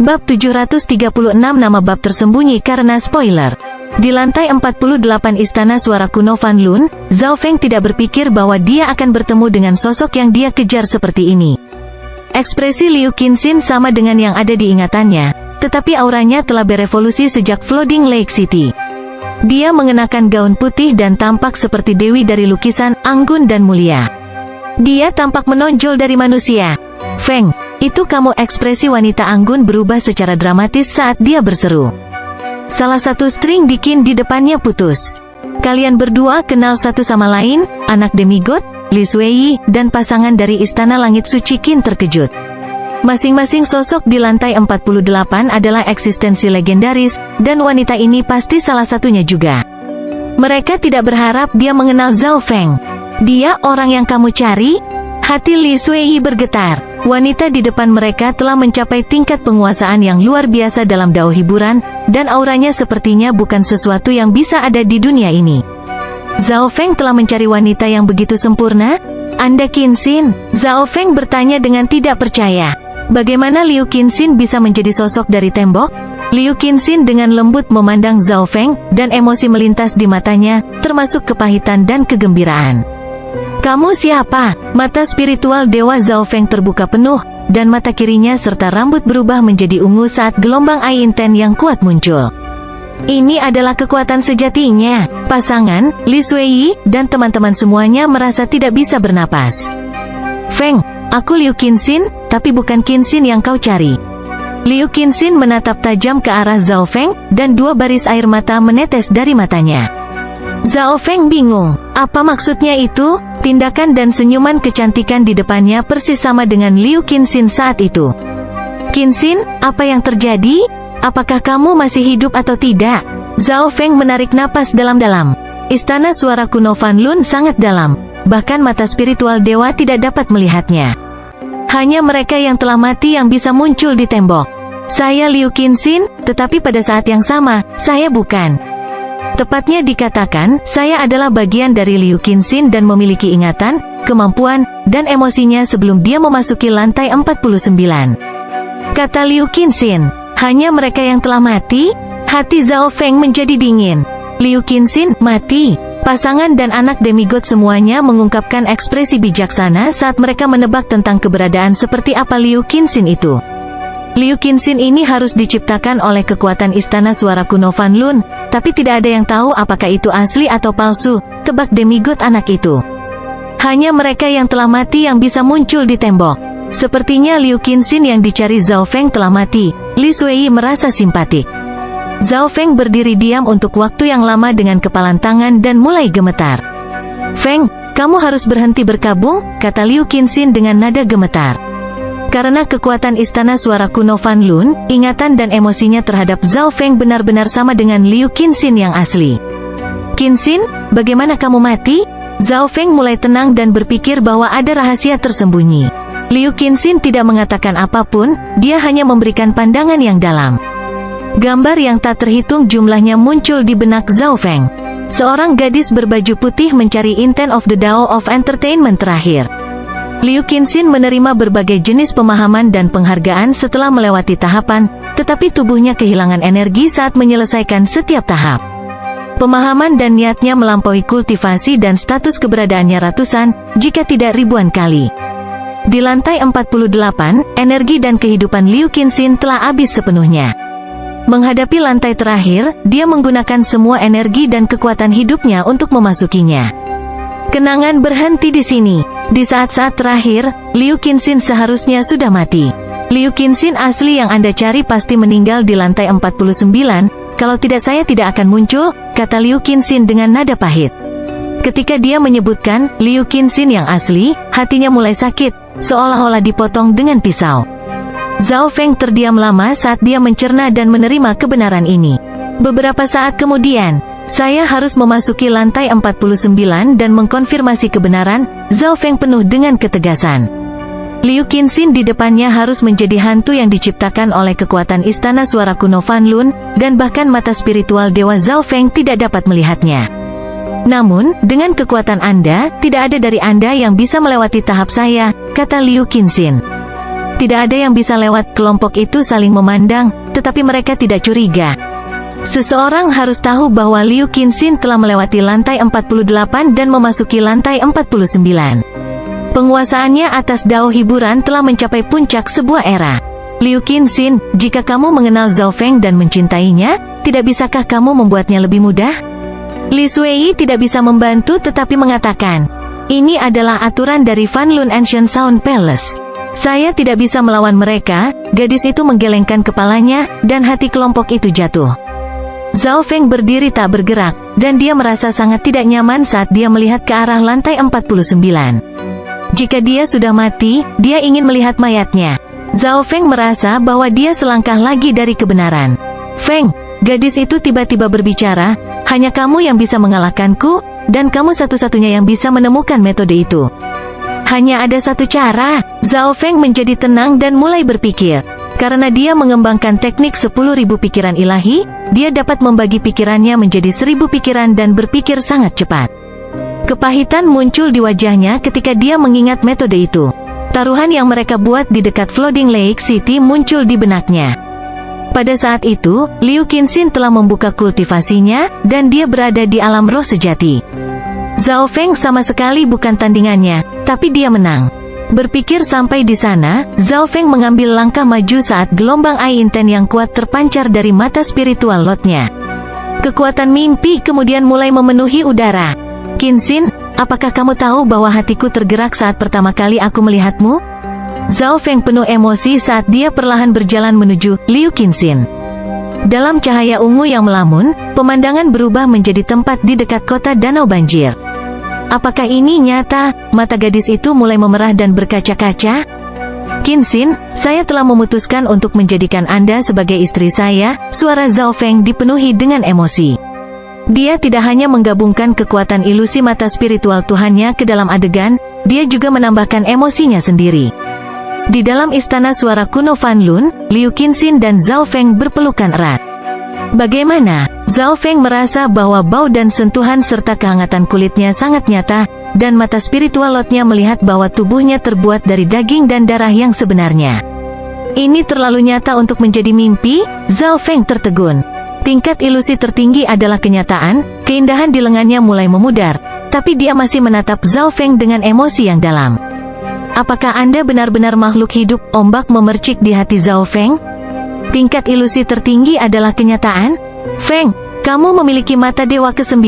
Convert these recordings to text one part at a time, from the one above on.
Bab 736 Nama bab tersembunyi karena spoiler. Di lantai 48 Istana Suara Kuno Fan Lun, Zhao Feng tidak berpikir bahwa dia akan bertemu dengan sosok yang dia kejar seperti ini. Ekspresi Liu Qinxin sama dengan yang ada di ingatannya, tetapi auranya telah berevolusi sejak Flooding Lake City. Dia mengenakan gaun putih dan tampak seperti dewi dari lukisan, anggun dan mulia. Dia tampak menonjol dari manusia. Feng, itu kamu. Ekspresi wanita anggun berubah secara dramatis saat dia berseru. Salah satu string di Qin di depannya putus. Kalian berdua kenal satu sama lain, anak demigod, Li Suiyi, dan pasangan dari Istana Langit Suci. Qin terkejut. Masing-masing sosok di lantai 48 adalah eksistensi legendaris, dan wanita ini pasti salah satunya juga. Mereka tidak berharap dia mengenal Zhao Feng. Dia orang yang kamu cari? Hati Li Suiyi bergetar. Wanita di depan mereka telah mencapai tingkat penguasaan yang luar biasa dalam dao hiburan, dan auranya sepertinya bukan sesuatu yang bisa ada di dunia ini. Zhao Feng telah mencari wanita yang begitu sempurna? Anda Qinxin? Zhao Feng bertanya dengan tidak percaya. Bagaimana Liu Qinxin bisa menjadi sosok dari tembok? Liu Qinxin dengan lembut memandang Zhao Feng, dan emosi melintas di matanya, termasuk kepahitan dan kegembiraan. Kamu siapa? Mata spiritual Dewa Zhao Feng terbuka penuh, dan mata kirinya serta rambut berubah menjadi ungu saat gelombang air inten yang kuat muncul. Ini adalah kekuatan sejatinya. Pasangan, Li Suiyi, dan teman-teman semuanya merasa tidak bisa bernapas. Feng, aku Liu Qinxin, tapi bukan Qinxin yang kau cari. Liu Qinxin menatap tajam ke arah Zhao Feng, dan dua baris air mata menetes dari matanya. Zhao Feng bingung. Apa maksudnya itu? Tindakan dan senyuman kecantikan di depannya persis sama dengan Liu Qinxin saat itu. Qinxin, apa yang terjadi? Apakah kamu masih hidup atau tidak? Zhao Feng menarik napas dalam-dalam. Istana Suara Kuno Fan Lun sangat dalam. Bahkan mata spiritual dewa tidak dapat melihatnya. Hanya mereka yang telah mati yang bisa muncul di tembok. Saya Liu Qinxin, tetapi pada saat yang sama, saya bukan. Tepatnya dikatakan, saya adalah bagian dari Liu Qinxin dan memiliki ingatan, kemampuan, dan emosinya sebelum dia memasuki lantai 49. Kata Liu Qinxin, hanya mereka yang telah mati? Hati Zhao Feng menjadi dingin. Liu Qinxin, mati. Pasangan dan anak demigod semuanya mengungkapkan ekspresi bijaksana saat mereka menebak tentang keberadaan seperti apa Liu Qinxin itu. Liu Qinxin ini harus diciptakan oleh kekuatan Istana Suara Kuno Fan Lun, tapi tidak ada yang tahu apakah itu asli atau palsu, tebak demigod anak itu. Hanya mereka yang telah mati yang bisa muncul di tembok. Sepertinya Liu Qinxin yang dicari Zhao Feng telah mati. Li Suiyi merasa simpatik. Zhao Feng berdiri diam untuk waktu yang lama dengan kepalan tangan dan mulai gemetar. Feng, kamu harus berhenti berkabung, kata Liu Qinxin dengan nada gemetar. Karena kekuatan Istana Suara Kuno Fan Lun, ingatan dan emosinya terhadap Zhao Feng benar-benar sama dengan Liu Qinxin yang asli. Qinxin, bagaimana kamu mati? Zhao Feng mulai tenang dan berpikir bahwa ada rahasia tersembunyi. Liu Qinxin tidak mengatakan apapun, dia hanya memberikan pandangan yang dalam. Gambar yang tak terhitung jumlahnya muncul di benak Zhao Feng. Seorang gadis berbaju putih mencari intent of the Dao of Entertainment terakhir. Liu Qinxin menerima berbagai jenis pemahaman dan penghargaan setelah melewati tahapan, tetapi tubuhnya kehilangan energi saat menyelesaikan setiap tahap. Pemahaman dan niatnya melampaui kultivasi dan status keberadaannya ratusan, jika tidak ribuan kali. Di lantai 48, energi dan kehidupan Liu Qinxin telah habis sepenuhnya. Menghadapi lantai terakhir, dia menggunakan semua energi dan kekuatan hidupnya untuk memasukinya. Kenangan berhenti di sini. Di saat-saat terakhir, Liu Qinxin seharusnya sudah mati. Liu Qinxin asli yang Anda cari pasti meninggal di lantai 49, kalau tidak saya tidak akan muncul, kata Liu Qinxin dengan nada pahit. Ketika dia menyebutkan Liu Qinxin yang asli, hatinya mulai sakit, seolah-olah dipotong dengan pisau. Zhao Feng terdiam lama saat dia mencerna dan menerima kebenaran ini. Beberapa saat kemudian, saya harus memasuki lantai 49 dan mengkonfirmasi kebenaran. Zhao Feng penuh dengan ketegasan. Liu Qinxin di depannya harus menjadi hantu yang diciptakan oleh kekuatan Istana Suara Kuno Fan Lun, dan bahkan mata spiritual Dewa Zhao Feng tidak dapat melihatnya. Namun, dengan kekuatan Anda, tidak ada dari Anda yang bisa melewati tahap saya, kata Liu Qinxin. Tidak ada yang bisa lewat. Kelompok itu saling memandang, tetapi mereka tidak curiga. Seseorang harus tahu bahwa Liu Qinxin telah melewati lantai 48 dan memasuki lantai 49. Penguasaannya atas Dao hiburan telah mencapai puncak sebuah era. Liu Qinxin, jika kamu mengenal Zhao Feng dan mencintainya, tidak bisakah kamu membuatnya lebih mudah? Li Shuei tidak bisa membantu tetapi mengatakan, ini adalah aturan dari Fanlun Ancient Sound Palace. Saya tidak bisa melawan mereka. Gadis itu menggelengkan kepalanya, dan hati kelompok itu jatuh. Zhao Feng berdiri tak bergerak, dan dia merasa sangat tidak nyaman saat dia melihat ke arah lantai 49. Jika dia sudah mati, dia ingin melihat mayatnya. Zhao Feng merasa bahwa dia selangkah lagi dari kebenaran. Feng, gadis itu tiba-tiba berbicara, hanya kamu yang bisa mengalahkanku, dan kamu satu-satunya yang bisa menemukan metode itu. Hanya ada satu cara. Zhao Feng menjadi tenang dan mulai berpikir. Karena dia mengembangkan teknik 10.000 pikiran ilahi, dia dapat membagi pikirannya menjadi 1.000 pikiran dan berpikir sangat cepat. Kepahitan muncul di wajahnya ketika dia mengingat metode itu. Taruhan yang mereka buat di dekat Flooding Lake City muncul di benaknya. Pada saat itu, Liu Qinxin telah membuka kultivasinya, dan dia berada di alam roh sejati. Zhao Feng sama sekali bukan tandingannya, tapi dia menang. Berpikir sampai di sana, Zhao Feng mengambil langkah maju saat gelombang air inten yang kuat terpancar dari mata spiritual lotnya. Kekuatan mimpi kemudian mulai memenuhi udara. Qinxin, apakah kamu tahu bahwa hatiku tergerak saat pertama kali aku melihatmu? Zhao Feng penuh emosi saat dia perlahan berjalan menuju Liu Qinxin. Dalam cahaya ungu yang melamun, pemandangan berubah menjadi tempat di dekat kota danau banjir. Apakah ini nyata? Mata gadis itu mulai memerah dan berkaca-kaca. Qinxin, saya telah memutuskan untuk menjadikan Anda sebagai istri saya. Suara Zhao Feng dipenuhi dengan emosi. Dia tidak hanya menggabungkan kekuatan ilusi mata spiritual Tuhannya ke dalam adegan, dia juga menambahkan emosinya sendiri. Di dalam istana suara kuno Fanlun, Liu Qinxin dan Zhao Feng berpelukan erat. Bagaimana? Zhao Feng merasa bahwa bau dan sentuhan serta kehangatan kulitnya sangat nyata, dan mata spiritual lotnya melihat bahwa tubuhnya terbuat dari daging dan darah yang sebenarnya. Ini terlalu nyata untuk menjadi mimpi. Zhao Feng tertegun. Tingkat ilusi tertinggi adalah kenyataan. Keindahan di lengannya mulai memudar, tapi dia masih menatap Zhao Feng dengan emosi yang dalam. Apakah Anda benar-benar makhluk hidup? Ombak memercik di hati Zhao Feng. Tingkat ilusi tertinggi adalah kenyataan? Feng, kamu memiliki mata dewa ke-9.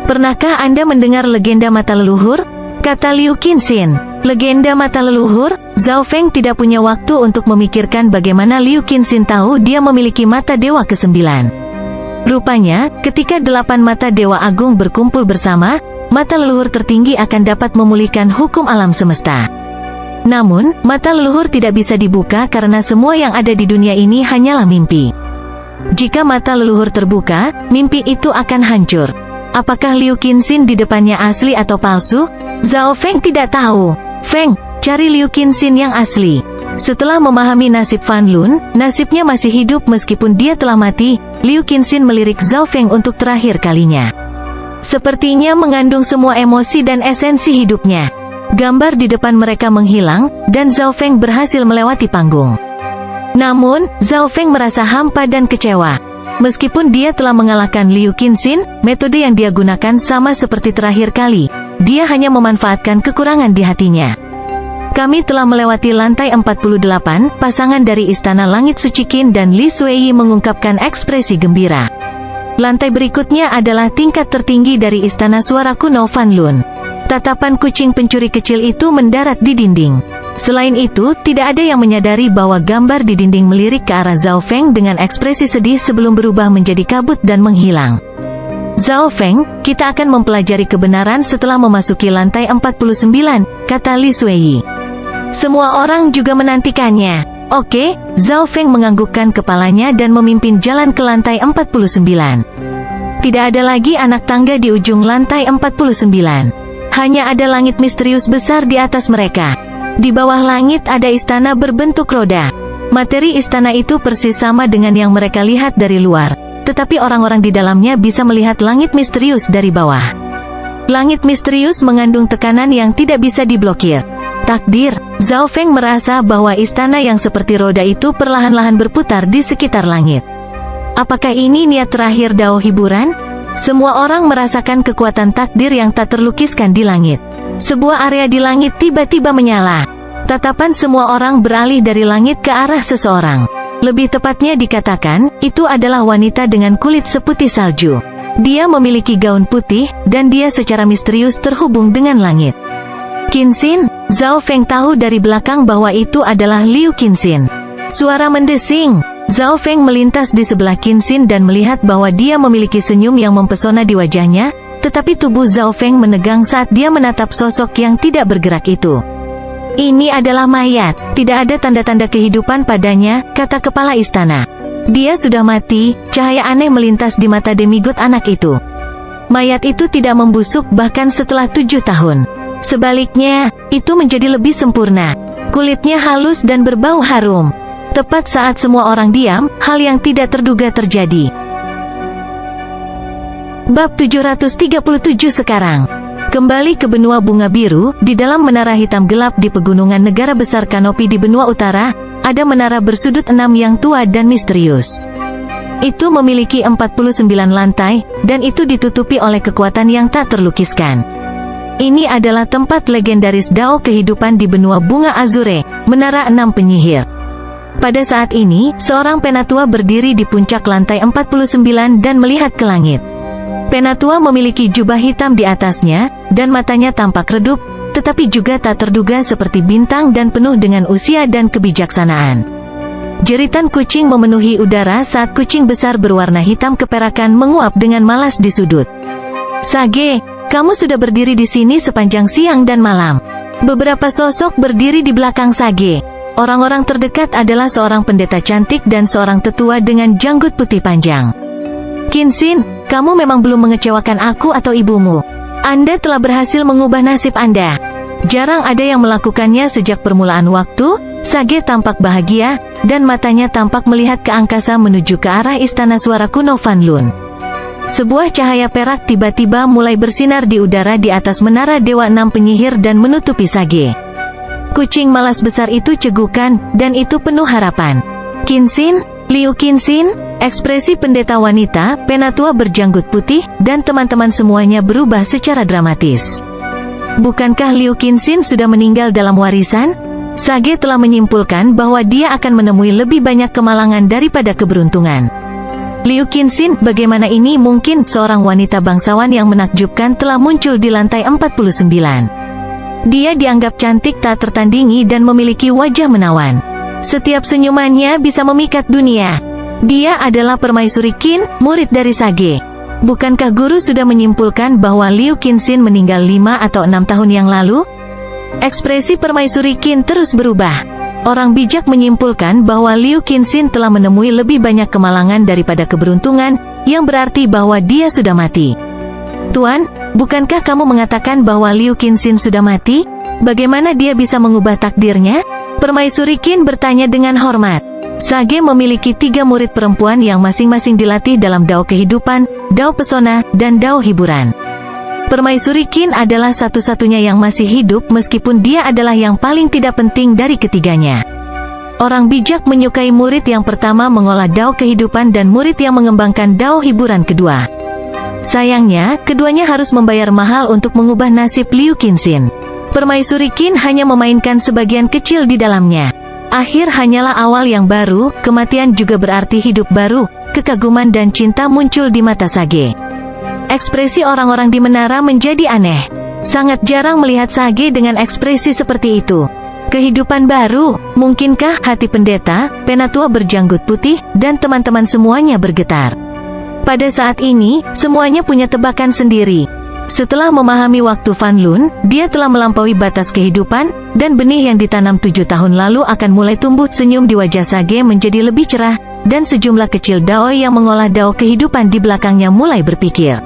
Pernahkah Anda mendengar legenda mata leluhur? Kata Liu Qinxin. Legenda mata leluhur? Zhao Feng tidak punya waktu untuk memikirkan bagaimana Liu Qinxin tahu dia memiliki mata dewa ke-9. Rupanya, ketika 8 mata dewa agung berkumpul bersama, mata leluhur tertinggi akan dapat memulihkan hukum alam semesta. Namun, mata leluhur tidak bisa dibuka karena semua yang ada di dunia ini hanyalah mimpi. Jika mata leluhur terbuka, mimpi itu akan hancur. Apakah Liu Qinxin di depannya asli atau palsu? Zhao Feng tidak tahu. Feng, cari Liu Qinxin yang asli. Setelah memahami nasib Fanlun, nasibnya masih hidup meskipun dia telah mati. Liu Qinxin melirik Zhao Feng untuk terakhir kalinya. Sepertinya mengandung semua emosi dan esensi hidupnya. Gambar di depan mereka menghilang, dan Zhao Feng berhasil melewati panggung. Namun, Zhao Feng merasa hampa dan kecewa. Meskipun dia telah mengalahkan Liu Qinxin, metode yang dia gunakan sama seperti terakhir kali. Dia hanya memanfaatkan kekurangan di hatinya. Kami telah melewati lantai 48, pasangan dari Istana Langit Suci Qin dan Li Shuei mengungkapkan ekspresi gembira. Lantai berikutnya adalah tingkat tertinggi dari Istana Suara Kuno Fanlun. Tatapan kucing pencuri kecil itu mendarat di dinding. Selain itu, tidak ada yang menyadari bahwa gambar di dinding melirik ke arah Zhao Feng dengan ekspresi sedih sebelum berubah menjadi kabut dan menghilang. Zhao Feng, kita akan mempelajari kebenaran setelah memasuki lantai 49, kata Li Shuei. Semua orang juga menantikannya. Oke, Zhao Feng menganggukkan kepalanya dan memimpin jalan ke lantai 49. Tidak ada lagi anak tangga di ujung lantai 49. Hanya ada langit misterius besar di atas mereka. Di bawah langit ada istana berbentuk roda. Materi istana itu persis sama dengan yang mereka lihat dari luar, tetapi orang-orang di dalamnya bisa melihat langit misterius dari bawah. Langit misterius mengandung tekanan yang tidak bisa diblokir. Takdir, Zhao Feng merasa bahwa istana yang seperti roda itu perlahan-lahan berputar di sekitar langit. Apakah ini niat terakhir Dao hiburan? Semua orang merasakan kekuatan takdir yang tak terlukiskan di langit. Sebuah area di langit tiba-tiba menyala. Tatapan semua orang beralih dari langit ke arah seseorang. Lebih tepatnya dikatakan, itu adalah wanita dengan kulit seputih salju. Dia memiliki gaun putih, dan dia secara misterius terhubung dengan langit. Qinxin, Zhao Feng tahu dari belakang bahwa itu adalah Liu Qinxin. Suara mendesing. Zhao Feng melintas di sebelah Qinxin dan melihat bahwa dia memiliki senyum yang mempesona di wajahnya, tetapi tubuh Zhao Feng menegang saat dia menatap sosok yang tidak bergerak itu. Ini adalah mayat, tidak ada tanda-tanda kehidupan padanya, kata kepala istana. Dia sudah mati, cahaya aneh melintas di mata demigod anak itu. Mayat itu tidak membusuk bahkan setelah 7 tahun. Sebaliknya, itu menjadi lebih sempurna. Kulitnya halus dan berbau harum. Tepat saat semua orang diam, hal yang tidak terduga terjadi. Bab 737 sekarang. Kembali ke benua bunga biru, di dalam menara hitam gelap di pegunungan negara besar kanopi di benua utara, ada menara bersudut 6 yang tua dan misterius. Itu memiliki 49 lantai, dan itu ditutupi oleh kekuatan yang tak terlukiskan. Ini adalah tempat legendaris Dao kehidupan di benua bunga Azure, Menara 6 Penyihir. Pada saat ini, seorang penatua berdiri di puncak lantai 49 dan melihat ke langit. Penatua memiliki jubah hitam di atasnya, dan matanya tampak redup, tetapi juga tak terduga seperti bintang dan penuh dengan usia dan kebijaksanaan. Jeritan kucing memenuhi udara saat kucing besar berwarna hitam keperakan menguap dengan malas di sudut. Sage, kamu sudah berdiri di sini sepanjang siang dan malam. Beberapa sosok berdiri di belakang Sage. Orang-orang terdekat adalah seorang pendeta cantik dan seorang tetua dengan janggut putih panjang. Qinxin, kamu memang belum mengecewakan aku atau ibumu. Anda telah berhasil mengubah nasib Anda. Jarang ada yang melakukannya sejak permulaan waktu. Sage tampak bahagia, dan matanya tampak melihat ke angkasa menuju ke arah istana suara kuno Fan Lun. Sebuah cahaya perak tiba-tiba mulai bersinar di udara di atas menara Dewa 6 Penyihir dan menutupi Sage. Kucing malas besar itu cegukan, dan itu penuh harapan. Qinxin, Liu Qinxin, ekspresi pendeta wanita, penatua berjanggut putih, dan teman-teman semuanya berubah secara dramatis. Bukankah Liu Qinxin sudah meninggal dalam warisan? Sage telah menyimpulkan bahwa dia akan menemui lebih banyak kemalangan daripada keberuntungan. Liu Qinxin, bagaimana ini mungkin? Seorang wanita bangsawan yang menakjubkan telah muncul di lantai 49. Dia dianggap cantik tak tertandingi dan memiliki wajah menawan. Setiap senyumannya bisa memikat dunia. Dia adalah Permaisuri Qin, murid dari Sage. Bukankah guru sudah menyimpulkan bahwa Liu Qinxin meninggal 5 atau 6 tahun yang lalu? Ekspresi Permaisuri Qin terus berubah. Orang bijak menyimpulkan bahwa Liu Qinxin telah menemui lebih banyak kemalangan daripada keberuntungan, yang berarti bahwa dia sudah mati. Tuan, bukankah kamu mengatakan bahwa Liu Qinxin sudah mati? Bagaimana dia bisa mengubah takdirnya? Permaisuri Qin bertanya dengan hormat. Sage memiliki 3 murid perempuan yang masing-masing dilatih dalam Dao kehidupan, Dao pesona, dan Dao hiburan. Permaisuri Qin adalah satu-satunya yang masih hidup meskipun dia adalah yang paling tidak penting dari ketiganya. Orang bijak menyukai murid yang pertama mengolah Dao kehidupan dan murid yang mengembangkan Dao hiburan kedua. Sayangnya, keduanya harus membayar mahal untuk mengubah nasib Liu Qinxin. Permaisuri Qin hanya memainkan sebagian kecil di dalamnya. Akhir hanyalah awal yang baru, kematian juga berarti hidup baru, kekaguman dan cinta muncul di mata Sage. Ekspresi orang-orang di menara menjadi aneh. Sangat jarang melihat Sage dengan ekspresi seperti itu. Kehidupan baru, mungkinkah? Hati pendeta, penatua berjanggut putih, dan teman-teman semuanya bergetar. Pada saat ini, semuanya punya tebakan sendiri. Setelah memahami waktu Fan Lun, dia telah melampaui batas kehidupan, dan benih yang ditanam 7 tahun lalu akan mulai tumbuh. Senyum di wajah Sage menjadi lebih cerah, dan sejumlah kecil Dao yang mengolah Dao kehidupan di belakangnya mulai berpikir.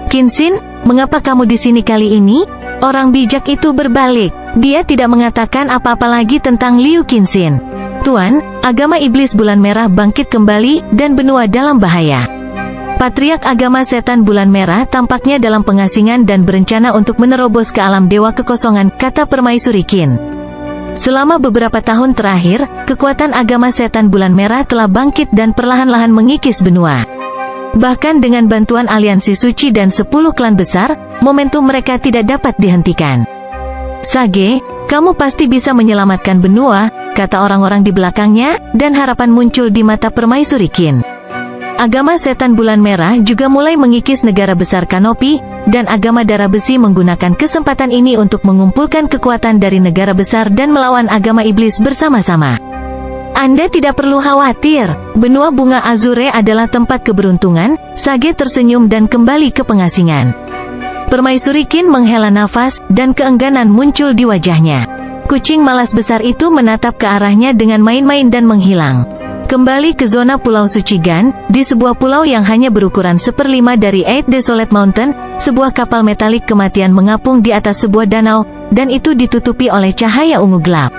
Qinxin, mengapa kamu di sini kali ini? Orang bijak itu berbalik. Dia tidak mengatakan apa-apa lagi tentang Liu Qinxin. Tuan, agama iblis bulan merah bangkit kembali, dan benua dalam bahaya. Patriark agama setan bulan merah tampaknya dalam pengasingan dan berencana untuk menerobos ke alam dewa kekosongan, kata Permaisuri Qin. Selama beberapa tahun terakhir, kekuatan agama setan bulan merah telah bangkit dan perlahan-lahan mengikis benua. Bahkan dengan bantuan aliansi suci dan 10 klan besar, momentum mereka tidak dapat dihentikan. Sage, kamu pasti bisa menyelamatkan benua, kata orang-orang di belakangnya, dan harapan muncul di mata Permaisuri Qin. Agama setan bulan merah juga mulai mengikis negara besar Kanopi, dan agama darah besi menggunakan kesempatan ini untuk mengumpulkan kekuatan dari negara besar dan melawan agama iblis bersama-sama. Anda tidak perlu khawatir, benua bunga Azure adalah tempat keberuntungan, Sage tersenyum dan kembali ke pengasingan. Permaisuri Qin menghela nafas, dan keengganan muncul di wajahnya. Kucing malas besar itu menatap ke arahnya dengan main-main dan menghilang. Kembali ke zona Pulau Suci Gan, di sebuah pulau yang hanya berukuran 1/5 dari Eight Desolate Mountain, sebuah kapal metalik kematian mengapung di atas sebuah danau, dan itu ditutupi oleh cahaya ungu gelap.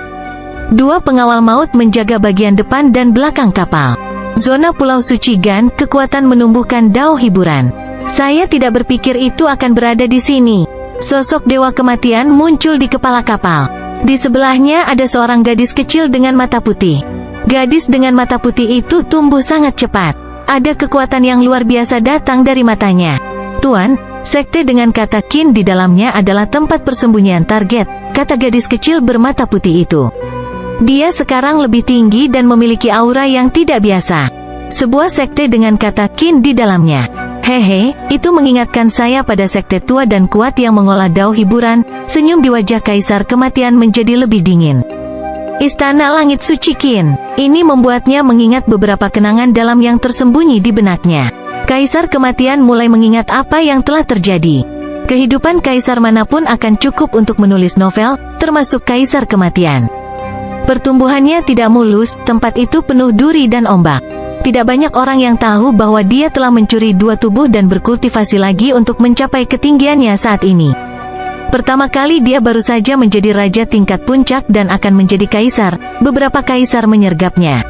2 pengawal maut menjaga bagian depan dan belakang kapal. Zona Pulau Suci Gan, kekuatan menumbuhkan dao hiburan. Saya tidak berpikir itu akan berada di sini. Sosok dewa kematian muncul di kepala kapal. Di sebelahnya ada seorang gadis kecil dengan mata putih. Gadis dengan mata putih itu tumbuh sangat cepat. Ada kekuatan yang luar biasa datang dari matanya. Tuan, sekte dengan kata Qin di dalamnya adalah tempat persembunyian target, kata gadis kecil bermata putih itu. Dia sekarang lebih tinggi dan memiliki aura yang tidak biasa. Sebuah sekte dengan kata Qin di dalamnya. Hehe, itu mengingatkan saya pada sekte tua dan kuat yang mengolah dao hiburan. Senyum di wajah Kaisar Kematian menjadi lebih dingin. Istana Langit Suci Qin. Ini membuatnya mengingat beberapa kenangan dalam yang tersembunyi di benaknya. Kaisar Kematian mulai mengingat apa yang telah terjadi. Kehidupan kaisar manapun akan cukup untuk menulis novel, termasuk Kaisar Kematian. Pertumbuhannya tidak mulus, tempat itu penuh duri dan ombak. Tidak banyak orang yang tahu bahwa dia telah mencuri 2 tubuh dan berkultivasi lagi untuk mencapai ketinggiannya saat ini. Pertama kali dia baru saja menjadi raja tingkat puncak dan akan menjadi kaisar, beberapa kaisar menyergapnya.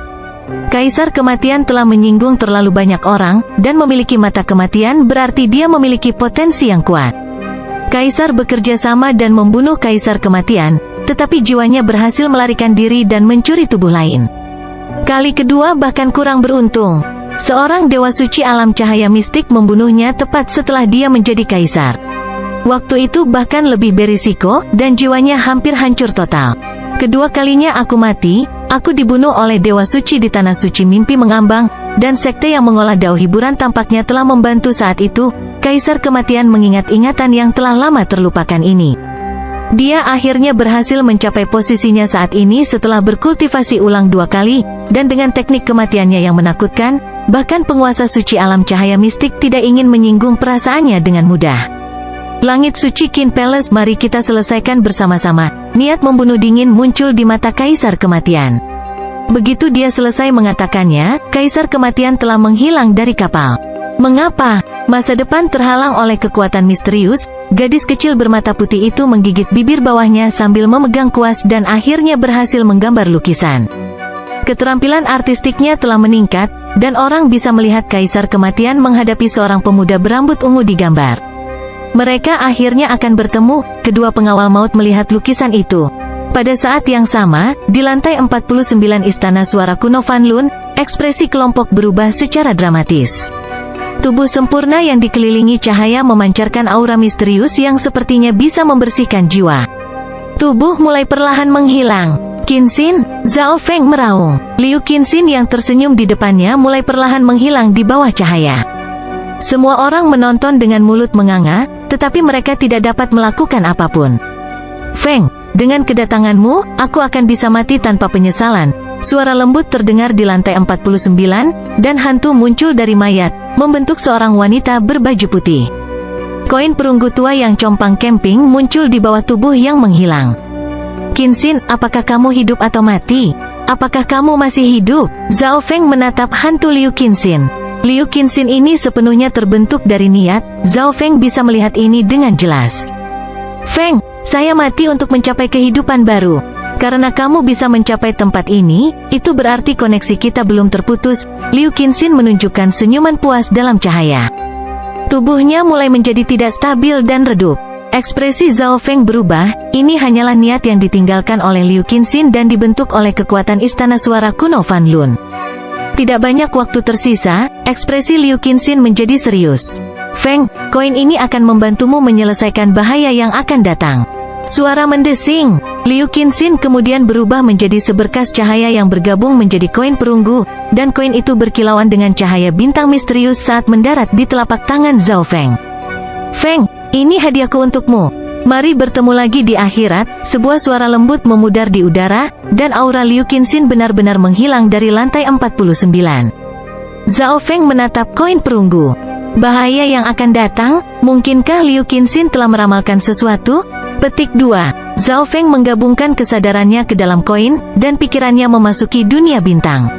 Kaisar Kematian telah menyinggung terlalu banyak orang, dan memiliki mata kematian berarti dia memiliki potensi yang kuat. Kaisar bekerja sama dan membunuh Kaisar Kematian, tetapi jiwanya berhasil melarikan diri dan mencuri tubuh lain. Kali kedua bahkan kurang beruntung. Seorang dewa suci alam cahaya mistik membunuhnya tepat setelah dia menjadi kaisar. Waktu itu bahkan lebih berisiko, dan jiwanya hampir hancur total. Kedua kalinya aku mati, aku dibunuh oleh dewa suci di tanah suci mimpi mengambang, dan sekte yang mengolah dao hiburan tampaknya telah membantu saat itu. Kaisar Kematian mengingat ingatan yang telah lama terlupakan ini. Dia akhirnya berhasil mencapai posisinya saat ini setelah berkultivasi ulang 2 kali, dan dengan teknik kematiannya yang menakutkan, bahkan penguasa suci alam cahaya mistik tidak ingin menyinggung perasaannya dengan mudah. Langit Suci Qin Palace, mari kita selesaikan bersama-sama. Niat membunuh dingin muncul di mata Kaisar Kematian. Begitu dia selesai mengatakannya, Kaisar Kematian telah menghilang dari kapal. Mengapa? Masa depan terhalang oleh kekuatan misterius. Gadis kecil bermata putih itu menggigit bibir bawahnya sambil memegang kuas dan akhirnya berhasil menggambar lukisan. Keterampilan artistiknya telah meningkat, dan orang bisa melihat Kaisar Kematian menghadapi seorang pemuda berambut ungu di gambar. Mereka akhirnya akan bertemu. Kedua pengawal maut melihat lukisan itu. Pada saat yang sama, di lantai 49 Istana Suara Kuno Fan Lun, ekspresi kelompok berubah secara dramatis. Tubuh sempurna yang dikelilingi cahaya memancarkan aura misterius yang sepertinya bisa membersihkan jiwa. Tubuh mulai perlahan menghilang. Qinxin, Zhao Feng meraung. Liu Qinxin yang tersenyum di depannya mulai perlahan menghilang di bawah cahaya. Semua orang menonton dengan mulut menganga, tetapi mereka tidak dapat melakukan apapun. Feng, dengan kedatanganmu, aku akan bisa mati tanpa penyesalan. Suara lembut terdengar di lantai 49, dan hantu muncul dari mayat, membentuk seorang wanita berbaju putih. Koin perunggu tua yang compang camping muncul di bawah tubuh yang menghilang. Qinxin, apakah kamu hidup atau mati? Apakah kamu masih hidup? Zhao Feng menatap hantu Liu Qinxin. Liu Qinxin ini sepenuhnya terbentuk dari niat. Zhao Feng bisa melihat ini dengan jelas. Feng, saya mati untuk mencapai kehidupan baru. Karena kamu bisa mencapai tempat ini, itu berarti koneksi kita belum terputus. Liu Qinxin menunjukkan senyuman puas dalam cahaya. Tubuhnya mulai menjadi tidak stabil dan redup. Ekspresi Zhao Feng berubah. Ini hanyalah niat yang ditinggalkan oleh Liu Qinxin dan dibentuk oleh kekuatan istana suara kuno Fan Lun. Tidak banyak waktu tersisa, ekspresi Liu Qinxin menjadi serius. Feng, koin ini akan membantumu menyelesaikan bahaya yang akan datang. Suara mendesing. Liu Qinxin kemudian berubah menjadi seberkas cahaya yang bergabung menjadi koin perunggu, dan koin itu berkilauan dengan cahaya bintang misterius saat mendarat di telapak tangan Zhao Feng. Feng, ini hadiahku untukmu. Mari bertemu lagi di akhirat. Sebuah suara lembut memudar di udara, dan aura Liu Qinxin benar-benar menghilang dari lantai 49. Zhao Feng menatap koin perunggu. Bahaya yang akan datang, mungkinkah Liu Qinxin telah meramalkan sesuatu? Petik 2. Zhao Feng menggabungkan kesadarannya ke dalam koin, dan pikirannya memasuki dunia bintang.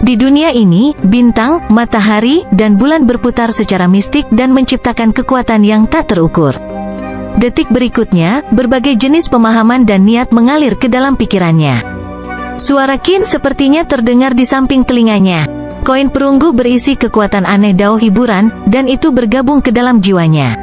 Di dunia ini, bintang, matahari, dan bulan berputar secara mistik dan menciptakan kekuatan yang tak terukur. Detik berikutnya, berbagai jenis pemahaman dan niat mengalir ke dalam pikirannya. Suara Qin sepertinya terdengar di samping telinganya. Koin perunggu berisi kekuatan aneh dao hiburan, dan itu bergabung ke dalam jiwanya.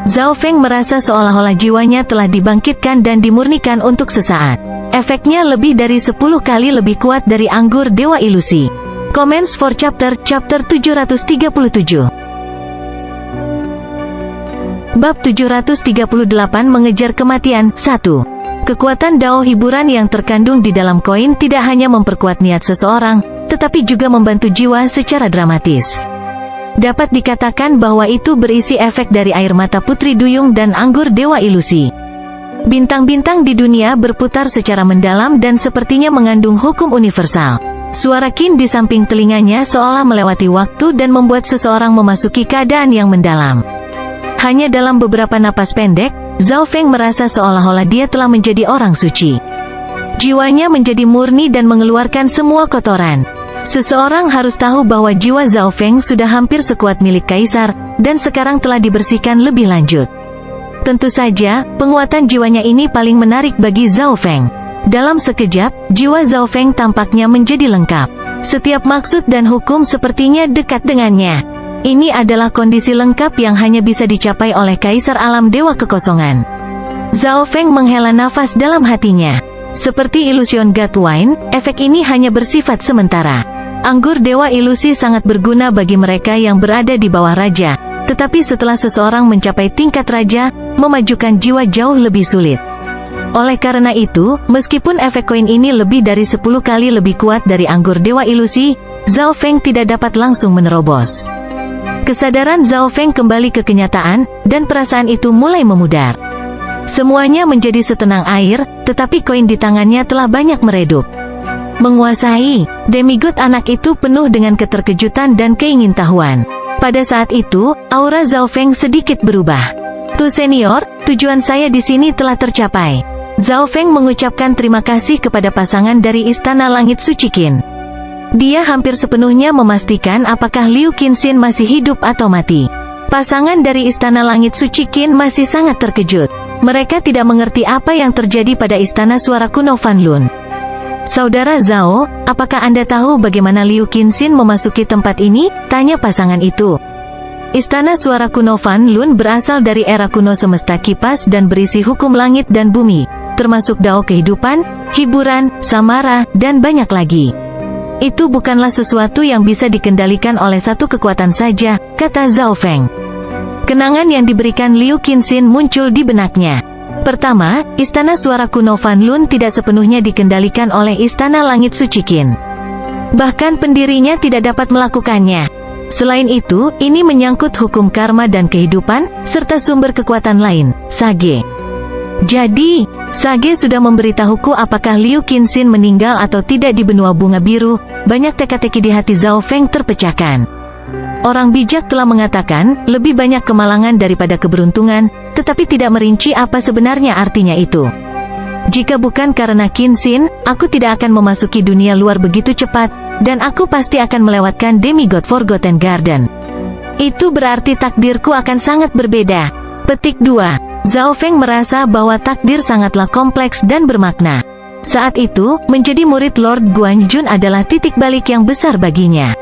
Zhao Feng merasa seolah-olah jiwanya telah dibangkitkan dan dimurnikan untuk sesaat. Efeknya lebih dari 10 kali lebih kuat dari anggur dewa ilusi. Comments for chapter 737. Bab 738 mengejar kematian. 1. Kekuatan dao hiburan yang terkandung di dalam koin tidak hanya memperkuat niat seseorang, tetapi juga membantu jiwa secara dramatis. Dapat dikatakan bahwa itu berisi efek dari air mata putri duyung dan anggur dewa ilusi. Bintang-bintang di dunia berputar secara mendalam dan sepertinya mengandung hukum universal. Suara Qin di samping telinganya seolah melewati waktu dan membuat seseorang memasuki keadaan yang mendalam. Hanya dalam beberapa napas pendek, Zhao Feng merasa seolah-olah dia telah menjadi orang suci. Jiwanya menjadi murni dan mengeluarkan semua kotoran. Seseorang harus tahu bahwa jiwa Zhao Feng sudah hampir sekuat milik kaisar, dan sekarang telah dibersihkan lebih lanjut. Tentu saja, penguatan jiwanya ini paling menarik bagi Zhao Feng. Dalam sekejap, jiwa Zhao Feng tampaknya menjadi lengkap. Setiap maksud dan hukum sepertinya dekat dengannya. Ini adalah kondisi lengkap yang hanya bisa dicapai oleh Kaisar Alam Dewa Kekosongan. Zhao Feng menghela nafas dalam hatinya. Seperti ilusion God Wine, efek ini hanya bersifat sementara. Anggur Dewa Ilusi sangat berguna bagi mereka yang berada di bawah raja, tetapi setelah seseorang mencapai tingkat raja, memajukan jiwa jauh lebih sulit. Oleh karena itu, meskipun efek koin ini lebih dari 10 kali lebih kuat dari anggur Dewa Ilusi, Zhao Feng tidak dapat langsung menerobos. Kesadaran Zhao Feng kembali ke kenyataan, dan perasaan itu mulai memudar. Semuanya menjadi setenang air, tetapi koin di tangannya telah banyak meredup. Menguasai, demigod anak itu penuh dengan keterkejutan dan keingintahuan. Pada saat itu, aura Zhao Feng sedikit berubah. "Tu senior, tujuan saya di sini telah tercapai." Zhao Feng mengucapkan terima kasih kepada pasangan dari Istana Langit Suci Qin. Dia hampir sepenuhnya memastikan apakah Liu Qinxin masih hidup atau mati. Pasangan dari Istana Langit Suci Qin masih sangat terkejut. Mereka tidak mengerti apa yang terjadi pada Istana Suara Kuno Fan Lun. "Saudara Zhao, apakah Anda tahu bagaimana Liu Qinxin memasuki tempat ini?" tanya pasangan itu. Istana Suara Kuno Fan Lun berasal dari era kuno semesta kipas dan berisi hukum langit dan bumi, termasuk dao kehidupan, hiburan, samara, dan banyak lagi. Itu bukanlah sesuatu yang bisa dikendalikan oleh satu kekuatan saja, kata Zhao Feng. Kenangan yang diberikan Liu Qinxin muncul di benaknya. Pertama, Istana Suara Kuno Fan Lun tidak sepenuhnya dikendalikan oleh Istana Langit Suci Qin. Bahkan pendirinya tidak dapat melakukannya. Selain itu, ini menyangkut hukum karma dan kehidupan, serta sumber kekuatan lain, Sage. Jadi, Sage sudah memberitahuku apakah Liu Qinxin meninggal atau tidak di benua bunga biru. Banyak teka-teki di hati Zhao Feng terpecahkan. Orang bijak telah mengatakan, lebih banyak kemalangan daripada keberuntungan, tetapi tidak merinci apa sebenarnya artinya itu. Jika bukan karena Qinxin, aku tidak akan memasuki dunia luar begitu cepat, dan aku pasti akan melewatkan Demigod Forgotten Garden. Itu berarti takdirku akan sangat berbeda. Petik 2. Zhao Feng merasa bahwa takdir sangatlah kompleks dan bermakna. Saat itu, menjadi murid Lord Guanjun adalah titik balik yang besar baginya.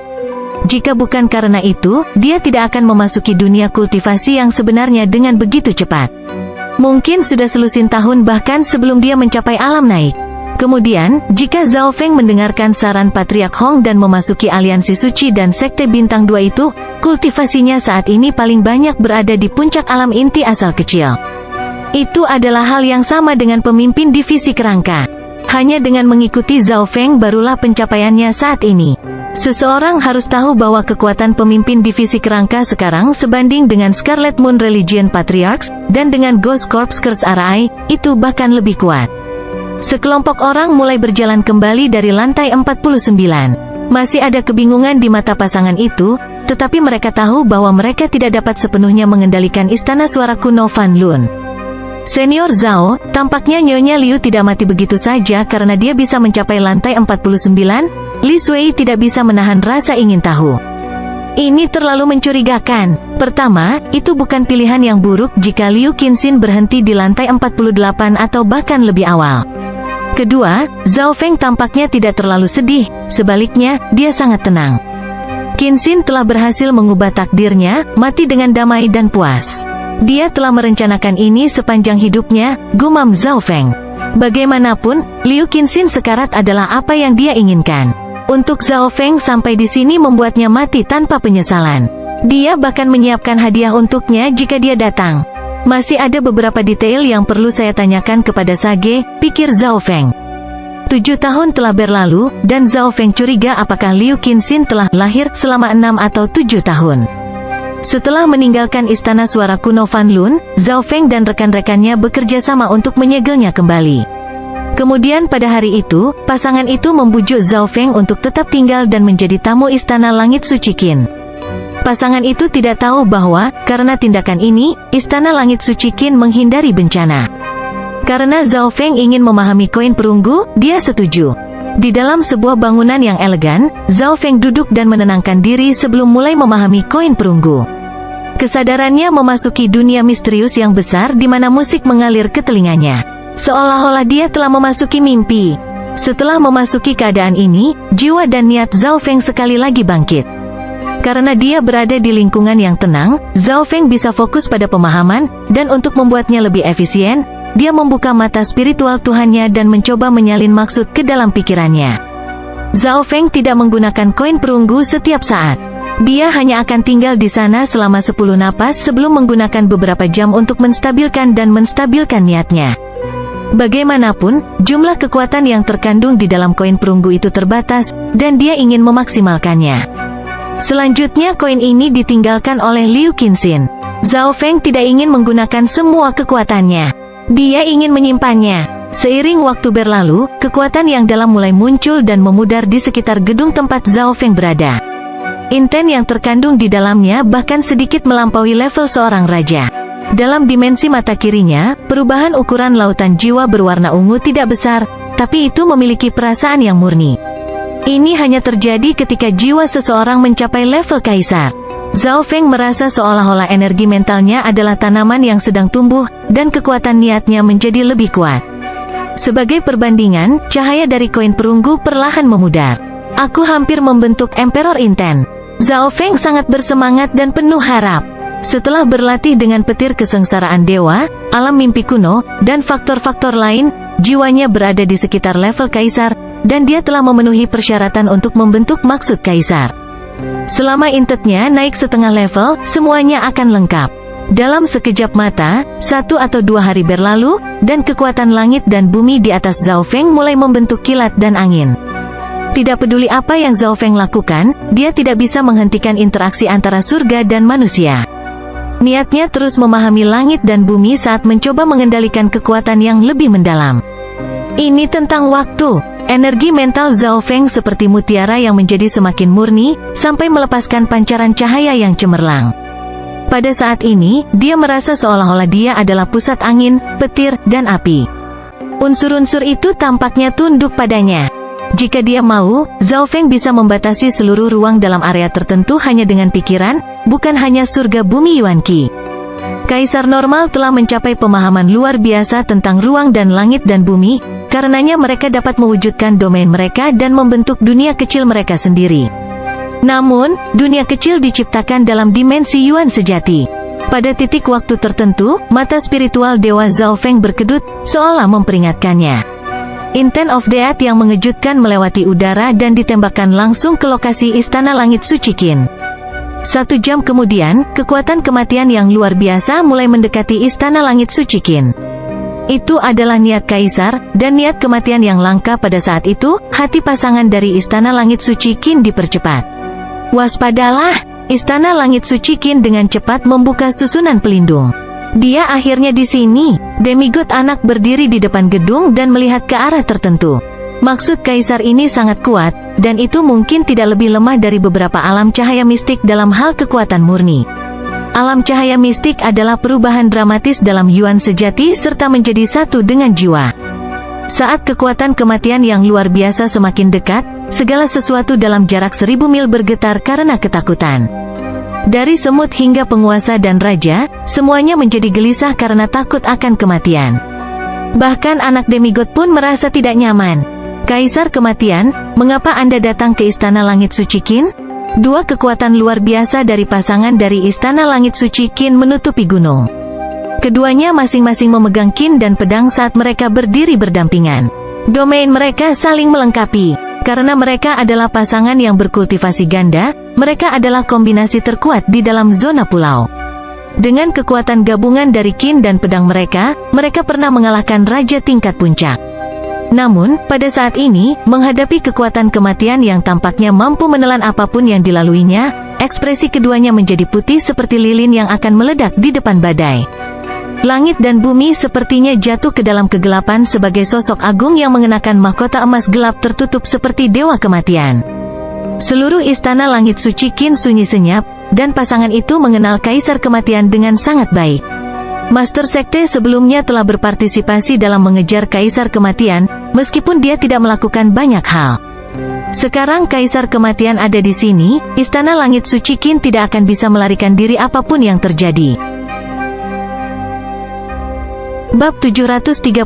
Jika bukan karena itu, dia tidak akan memasuki dunia kultivasi yang sebenarnya dengan begitu cepat. Mungkin sudah selusin tahun bahkan sebelum dia mencapai alam naik. Kemudian, jika Zhao Feng mendengarkan saran Patriark Hong dan memasuki aliansi suci dan sekte bintang 2 itu, kultivasinya saat ini paling banyak berada di puncak alam inti asal kecil. Itu adalah hal yang sama dengan pemimpin divisi kerangka. Hanya dengan mengikuti Zhao Feng barulah pencapaiannya saat ini. Seseorang harus tahu bahwa kekuatan pemimpin divisi kerangka sekarang sebanding dengan Scarlet Moon Religion Patriarchs, dan dengan Ghost Corps Curse RI, itu bahkan lebih kuat. Sekelompok orang mulai berjalan kembali dari lantai 49. Masih ada kebingungan di mata pasangan itu, tetapi mereka tahu bahwa mereka tidak dapat sepenuhnya mengendalikan istana suara kuno Fan Lun. Senior Zhao, tampaknya Nyonya Liu tidak mati begitu saja karena dia bisa mencapai lantai 49, Li Sui tidak bisa menahan rasa ingin tahu. Ini terlalu mencurigakan. Pertama, itu bukan pilihan yang buruk jika Liu Qinxin berhenti di lantai 48 atau bahkan lebih awal. Kedua, Zhao Feng tampaknya tidak terlalu sedih, sebaliknya, dia sangat tenang. Qinxin telah berhasil mengubah takdirnya, mati dengan damai dan puas. Dia telah merencanakan ini sepanjang hidupnya, gumam Zhao Feng. Bagaimanapun, Liu Qinxin sekarat adalah apa yang dia inginkan. Untuk Zhao Feng sampai di sini membuatnya mati tanpa penyesalan. Dia bahkan menyiapkan hadiah untuknya jika dia datang. Masih ada beberapa detail yang perlu saya tanyakan kepada Sage, pikir Zhao Feng. 7 tahun telah berlalu, dan Zhao Feng curiga apakah Liu Qinxin telah lahir selama 6 atau 7 tahun. Setelah meninggalkan istana suara kuno Fan Lun, Zhao Feng dan rekan-rekannya bekerja sama untuk menyegelnya kembali. Kemudian pada hari itu, pasangan itu membujuk Zhao Feng untuk tetap tinggal dan menjadi tamu istana langit suci Qin. Pasangan itu tidak tahu bahwa, karena tindakan ini, Istana Langit Suci Qin menghindari bencana. Karena Zhao Feng ingin memahami koin perunggu, dia setuju. Di dalam sebuah bangunan yang elegan, Zhao Feng duduk dan menenangkan diri sebelum mulai memahami koin perunggu. Kesadarannya memasuki dunia misterius yang besar di mana musik mengalir ke telinganya. Seolah-olah dia telah memasuki mimpi. Setelah memasuki keadaan ini, jiwa dan niat Zhao Feng sekali lagi bangkit. Karena dia berada di lingkungan yang tenang, Zhao Feng bisa fokus pada pemahaman, dan untuk membuatnya lebih efisien, dia membuka mata spiritual Tuhannya dan mencoba menyalin maksud ke dalam pikirannya. Zhao Feng tidak menggunakan koin perunggu setiap saat. Dia hanya akan tinggal di sana selama 10 napas sebelum menggunakan beberapa jam untuk menstabilkan niatnya. Bagaimanapun, jumlah kekuatan yang terkandung di dalam koin perunggu itu terbatas, dan dia ingin memaksimalkannya. Selanjutnya koin ini ditinggalkan oleh Liu Qinxin. Zhao Feng tidak ingin menggunakan semua kekuatannya. Dia ingin menyimpannya. Seiring waktu berlalu, kekuatan yang dalam mulai muncul dan memudar di sekitar gedung tempat Zhao Feng berada. Inten yang terkandung di dalamnya bahkan sedikit melampaui level seorang raja. Dalam dimensi mata kirinya, perubahan ukuran lautan jiwa berwarna ungu tidak besar, tapi itu memiliki perasaan yang murni. Ini hanya terjadi ketika jiwa seseorang mencapai level kaisar. Zhao Feng merasa seolah-olah energi mentalnya adalah tanaman yang sedang tumbuh, dan kekuatan niatnya menjadi lebih kuat. Sebagai perbandingan, cahaya dari koin perunggu perlahan memudar. Aku hampir membentuk Emperor Inten. Zhao Feng sangat bersemangat dan penuh harap. Setelah berlatih dengan petir kesengsaraan dewa, alam mimpi kuno, dan faktor-faktor lain, jiwanya berada di sekitar level kaisar, dan dia telah memenuhi persyaratan untuk membentuk maksud kaisar. Selama intetnya naik setengah level, semuanya akan lengkap. Dalam sekejap mata, 1 atau 2 hari berlalu, dan kekuatan langit dan bumi di atas Zhao Feng mulai membentuk kilat dan angin. Tidak peduli apa yang Zhao Feng lakukan, dia tidak bisa menghentikan interaksi antara surga dan manusia. Niatnya terus memahami langit dan bumi saat mencoba mengendalikan kekuatan yang lebih mendalam. Ini tentang waktu. Energi mental Zhao Feng seperti mutiara yang menjadi semakin murni, sampai melepaskan pancaran cahaya yang cemerlang. Pada saat ini, dia merasa seolah-olah dia adalah pusat angin, petir, dan api. Unsur-unsur itu tampaknya tunduk padanya. Jika dia mau, Zhao Feng bisa membatasi seluruh ruang dalam area tertentu hanya dengan pikiran, bukan hanya surga bumi Yuan Qi. Kaisar normal telah mencapai pemahaman luar biasa tentang ruang dan langit dan bumi, Karenanya mereka dapat mewujudkan domain mereka dan membentuk dunia kecil mereka sendiri. Namun, dunia kecil diciptakan dalam dimensi Yuan sejati. Pada titik waktu tertentu, mata spiritual Dewa Zhao Feng berkedut, seolah memperingatkannya. Intent of Death yang mengejutkan melewati udara dan ditembakkan langsung ke lokasi Istana Langit Suci Qin. 1 jam kemudian, kekuatan kematian yang luar biasa mulai mendekati Istana Langit Suci Qin. Itu adalah niat Kaisar, dan niat kematian yang langka pada saat itu, hati pasangan dari Istana Langit Suci Qin dipercepat. Waspadalah, Istana Langit Suci Qin dengan cepat membuka susunan pelindung. Dia akhirnya di sini. Demigod anak berdiri di depan gedung dan melihat ke arah tertentu. Maksud Kaisar ini sangat kuat, dan itu mungkin tidak lebih lemah dari beberapa alam cahaya mistik dalam hal kekuatan murni. Alam cahaya mistik adalah perubahan dramatis dalam Yuan sejati serta menjadi satu dengan jiwa. Saat kekuatan kematian yang luar biasa semakin dekat, segala sesuatu dalam jarak 1000 mil bergetar karena ketakutan. Dari semut hingga penguasa dan raja, semuanya menjadi gelisah karena takut akan kematian. Bahkan anak demigod pun merasa tidak nyaman. Kaisar Kematian, mengapa Anda datang ke Istana Langit Suci Qin? 2 kekuatan luar biasa dari pasangan dari Istana Langit Suci Qin menutupi gunung. Keduanya masing-masing memegang kin dan pedang saat mereka berdiri berdampingan. Domain mereka saling melengkapi. Karena mereka adalah pasangan yang berkultivasi ganda, mereka adalah kombinasi terkuat di dalam zona pulau. Dengan kekuatan gabungan dari kin dan pedang mereka pernah mengalahkan raja tingkat puncak. Namun, pada saat ini, menghadapi kekuatan kematian yang tampaknya mampu menelan apapun yang dilaluinya, ekspresi keduanya menjadi putih seperti lilin yang akan meledak di depan badai. Langit dan bumi sepertinya jatuh ke dalam kegelapan sebagai sosok agung yang mengenakan mahkota emas gelap tertutup seperti dewa kematian. Seluruh Istana Langit Suci Qin sunyi senyap, dan pasangan itu mengenal Kaisar Kematian dengan sangat baik. Master Sekte sebelumnya telah berpartisipasi dalam mengejar Kaisar Kematian, meskipun dia tidak melakukan banyak hal. Sekarang Kaisar Kematian ada di sini, Istana Langit Suci Qin tidak akan bisa melarikan diri apapun yang terjadi. Bab 739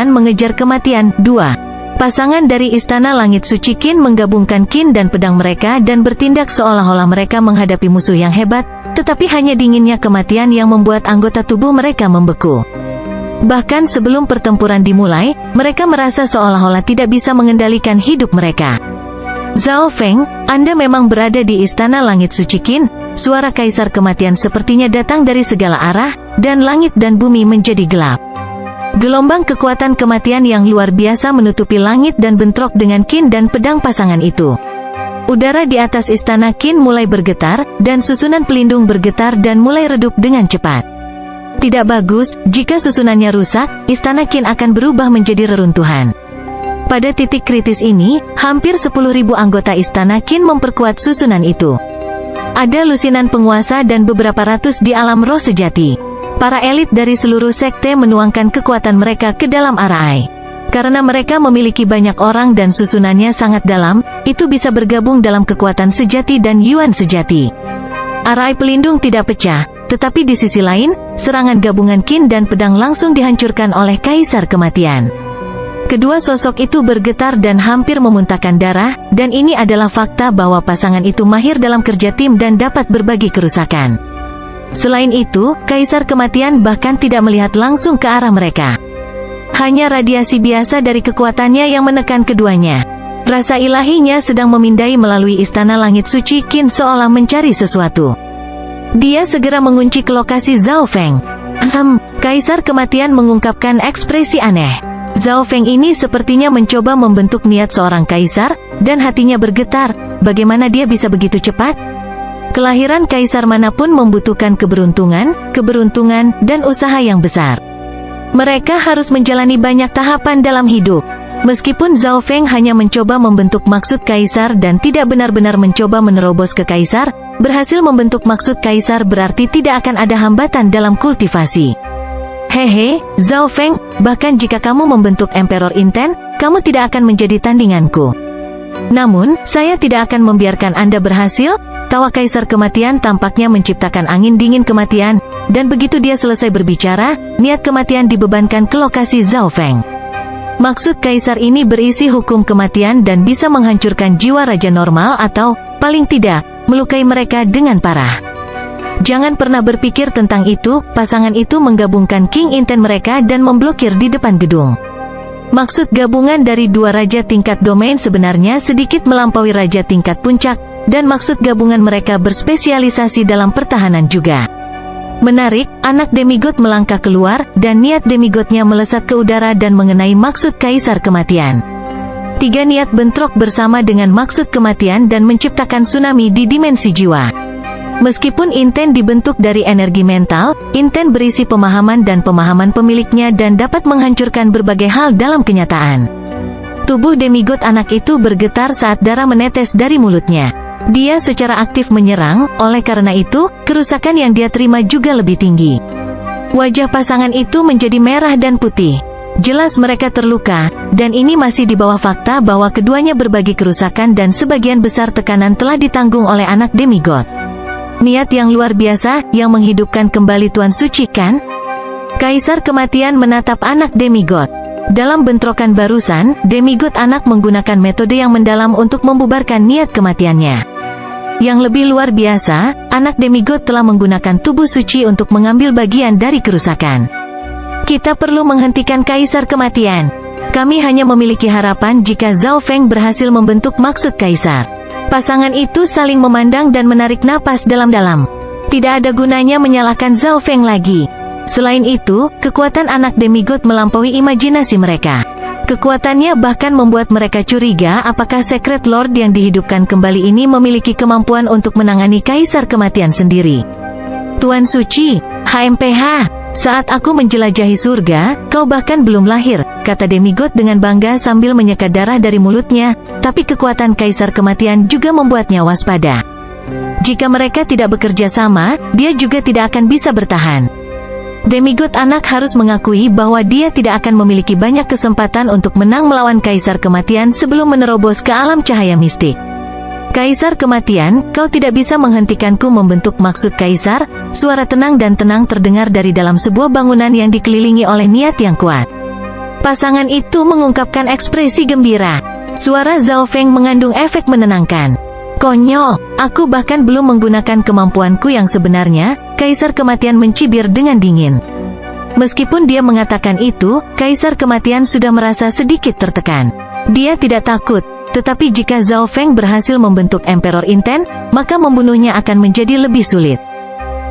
Mengejar Kematian 2. Pasangan dari Istana Langit Suci Qin menggabungkan kin dan pedang mereka dan bertindak seolah-olah mereka menghadapi musuh yang hebat, tetapi hanya dinginnya kematian yang membuat anggota tubuh mereka membeku. Bahkan sebelum pertempuran dimulai, mereka merasa seolah-olah tidak bisa mengendalikan hidup mereka. Zhao Feng, Anda memang berada di Istana Langit Suci Qin. Suara Kaisar Kematian sepertinya datang dari segala arah, dan langit dan bumi menjadi gelap. Gelombang kekuatan kematian yang luar biasa menutupi langit dan bentrok dengan kin dan pedang pasangan itu. Udara di atas Istana Qin mulai bergetar, dan susunan pelindung bergetar dan mulai redup dengan cepat. Tidak bagus, jika susunannya rusak, Istana Qin akan berubah menjadi reruntuhan. Pada titik kritis ini, hampir 10.000 anggota Istana Qin memperkuat susunan itu. Ada lusinan penguasa dan beberapa ratus di alam roh sejati. Para elit dari seluruh sekte menuangkan kekuatan mereka ke dalam Arai. Karena mereka memiliki banyak orang dan susunannya sangat dalam, itu bisa bergabung dalam kekuatan sejati dan Yuan sejati. Arai pelindung tidak pecah, tetapi di sisi lain, serangan gabungan kin dan pedang langsung dihancurkan oleh Kaisar Kematian. Kedua sosok itu bergetar dan hampir memuntahkan darah, dan ini adalah fakta bahwa pasangan itu mahir dalam kerja tim dan dapat berbagi kerusakan. Selain itu, Kaisar Kematian bahkan tidak melihat langsung ke arah mereka. Hanya radiasi biasa dari kekuatannya yang menekan keduanya. Rasa ilahinya sedang memindai melalui Istana Langit Suci Qin seolah mencari sesuatu. Dia segera mengunci ke lokasi Zhao Feng. Kaisar Kematian mengungkapkan ekspresi aneh. Zhao Feng ini sepertinya mencoba membentuk niat seorang kaisar, dan hatinya bergetar. Bagaimana dia bisa begitu cepat? Kelahiran kaisar manapun membutuhkan keberuntungan, dan usaha yang besar. Mereka harus menjalani banyak tahapan dalam hidup. Meskipun Zhao Feng hanya mencoba membentuk maksud kaisar dan tidak benar-benar mencoba menerobos ke kaisar, berhasil membentuk maksud kaisar berarti tidak akan ada hambatan dalam kultivasi. Hehe, Zhao Feng, bahkan jika kamu membentuk Emperor Inten, kamu tidak akan menjadi tandinganku. Namun, saya tidak akan membiarkan Anda berhasil. Tawa Kaisar Kematian tampaknya menciptakan angin dingin kematian, dan begitu dia selesai berbicara, niat kematian dibebankan ke lokasi Zhao Feng. Maksud kaisar ini berisi hukum kematian dan bisa menghancurkan jiwa raja normal atau, paling tidak, melukai mereka dengan parah. Jangan pernah berpikir tentang itu. Pasangan itu menggabungkan King Inten mereka dan memblokir di depan gedung. Maksud gabungan dari dua raja tingkat domain sebenarnya sedikit melampaui raja tingkat puncak, dan maksud gabungan mereka berspesialisasi dalam pertahanan juga. Menarik, anak demigod melangkah keluar, dan niat demigodnya melesat ke udara dan mengenai maksud kaisar kematian. Tiga niat bentrok bersama dengan maksud kematian dan menciptakan tsunami di dimensi jiwa. Meskipun Inten dibentuk dari energi mental, Inten berisi pemahaman dan pemahaman pemiliknya dan dapat menghancurkan berbagai hal dalam kenyataan. Tubuh demigod anak itu bergetar saat darah menetes dari mulutnya. Dia secara aktif menyerang, oleh karena itu, kerusakan yang dia terima juga lebih tinggi. Wajah pasangan itu menjadi merah dan putih. Jelas mereka terluka, dan ini masih di bawah fakta bahwa keduanya berbagi kerusakan dan sebagian besar tekanan telah ditanggung oleh anak demigod. Niat yang luar biasa, yang menghidupkan kembali Tuan Suci kan? Kaisar kematian menatap anak demigod. Dalam bentrokan barusan, demigod anak menggunakan metode yang mendalam untuk membubarkan niat kematiannya. Yang lebih luar biasa, anak demigod telah menggunakan tubuh suci untuk mengambil bagian dari kerusakan. Kita perlu menghentikan kaisar kematian. Kami hanya memiliki harapan jika Zhao Feng berhasil membentuk maksud kaisar. Pasangan itu saling memandang dan menarik napas dalam-dalam. Tidak ada gunanya menyalahkan Zhao Feng lagi. Selain itu, kekuatan anak demigod melampaui imajinasi mereka. Kekuatannya bahkan membuat mereka curiga apakah Secret Lord yang dihidupkan kembali ini memiliki kemampuan untuk menangani kaisar kematian sendiri. Tuan Suci, HMPH, saat aku menjelajahi surga, kau bahkan belum lahir, kata demigod dengan bangga sambil menyeka darah dari mulutnya, tapi kekuatan kaisar kematian juga membuatnya waspada. Jika mereka tidak bekerja sama, dia juga tidak akan bisa bertahan. Demigod anak harus mengakui bahwa dia tidak akan memiliki banyak kesempatan untuk menang melawan kaisar kematian sebelum menerobos ke alam cahaya mistik. Kaisar kematian, kau tidak bisa menghentikanku membentuk maksud kaisar. Suara tenang dan tenang terdengar dari dalam sebuah bangunan yang dikelilingi oleh niat yang kuat. Pasangan itu mengungkapkan ekspresi gembira. Suara Zhao Feng mengandung efek menenangkan. Konyol, aku bahkan belum menggunakan kemampuanku yang sebenarnya. Kaisar kematian mencibir dengan dingin. Meskipun dia mengatakan itu, kaisar kematian sudah merasa sedikit tertekan. Dia tidak takut, tetapi jika Zhao Feng berhasil membentuk Emperor Inten, maka membunuhnya akan menjadi lebih sulit.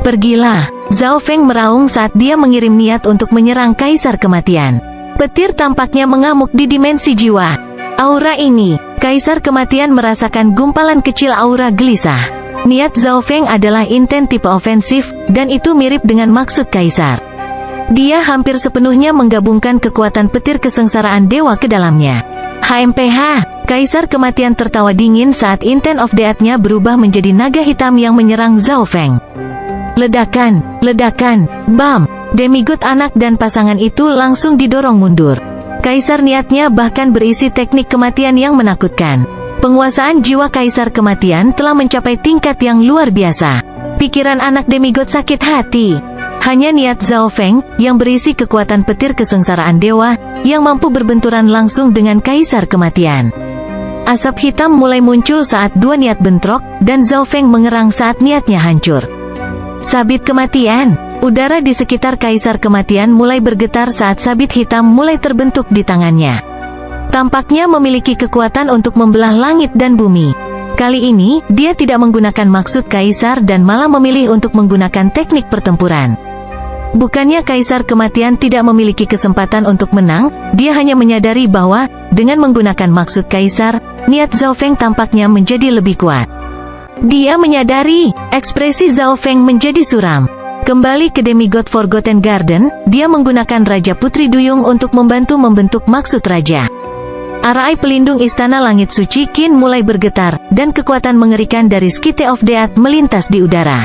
Pergilah, Zhao Feng meraung saat dia mengirim niat untuk menyerang kaisar kematian. Petir tampaknya mengamuk di dimensi jiwa. Aura ini, kaisar kematian merasakan gumpalan kecil aura gelisah. Niat Zhao Feng adalah Inten tipe ofensif, dan itu mirip dengan maksud kaisar. Dia hampir sepenuhnya menggabungkan kekuatan petir kesengsaraan dewa ke dalamnya. HMPH, kaisar kematian tertawa dingin saat Inten of Death-nya berubah menjadi naga hitam yang menyerang Zhao Feng. Ledakan, ledakan, bam! Demigod anak dan pasangan itu langsung didorong mundur. Kaisar niatnya bahkan berisi teknik kematian yang menakutkan. Penguasaan jiwa kaisar kematian telah mencapai tingkat yang luar biasa. Pikiran anak demigod sakit hati. Hanya niat Zhao Feng, yang berisi kekuatan petir kesengsaraan dewa, yang mampu berbenturan langsung dengan kaisar kematian. Asap hitam mulai muncul saat dua niat bentrok, dan Zhao Feng mengerang saat niatnya hancur. Sabit kematian. Udara di sekitar kaisar kematian mulai bergetar saat sabit hitam mulai terbentuk di tangannya. Tampaknya memiliki kekuatan untuk membelah langit dan bumi. Kali ini, dia tidak menggunakan maksud kaisar dan malah memilih untuk menggunakan teknik pertempuran. Bukannya kaisar kematian tidak memiliki kesempatan untuk menang, dia hanya menyadari bahwa, dengan menggunakan maksud kaisar, niat Zhao Feng tampaknya menjadi lebih kuat. Dia menyadari, ekspresi Zhao Feng menjadi suram. Kembali ke Demigod Forgotten Garden, dia menggunakan Raja Putri Duyung untuk membantu membentuk maksud raja. Arai pelindung Istana Langit Suci Qin mulai bergetar, dan kekuatan mengerikan dari Skite of Death melintas di udara.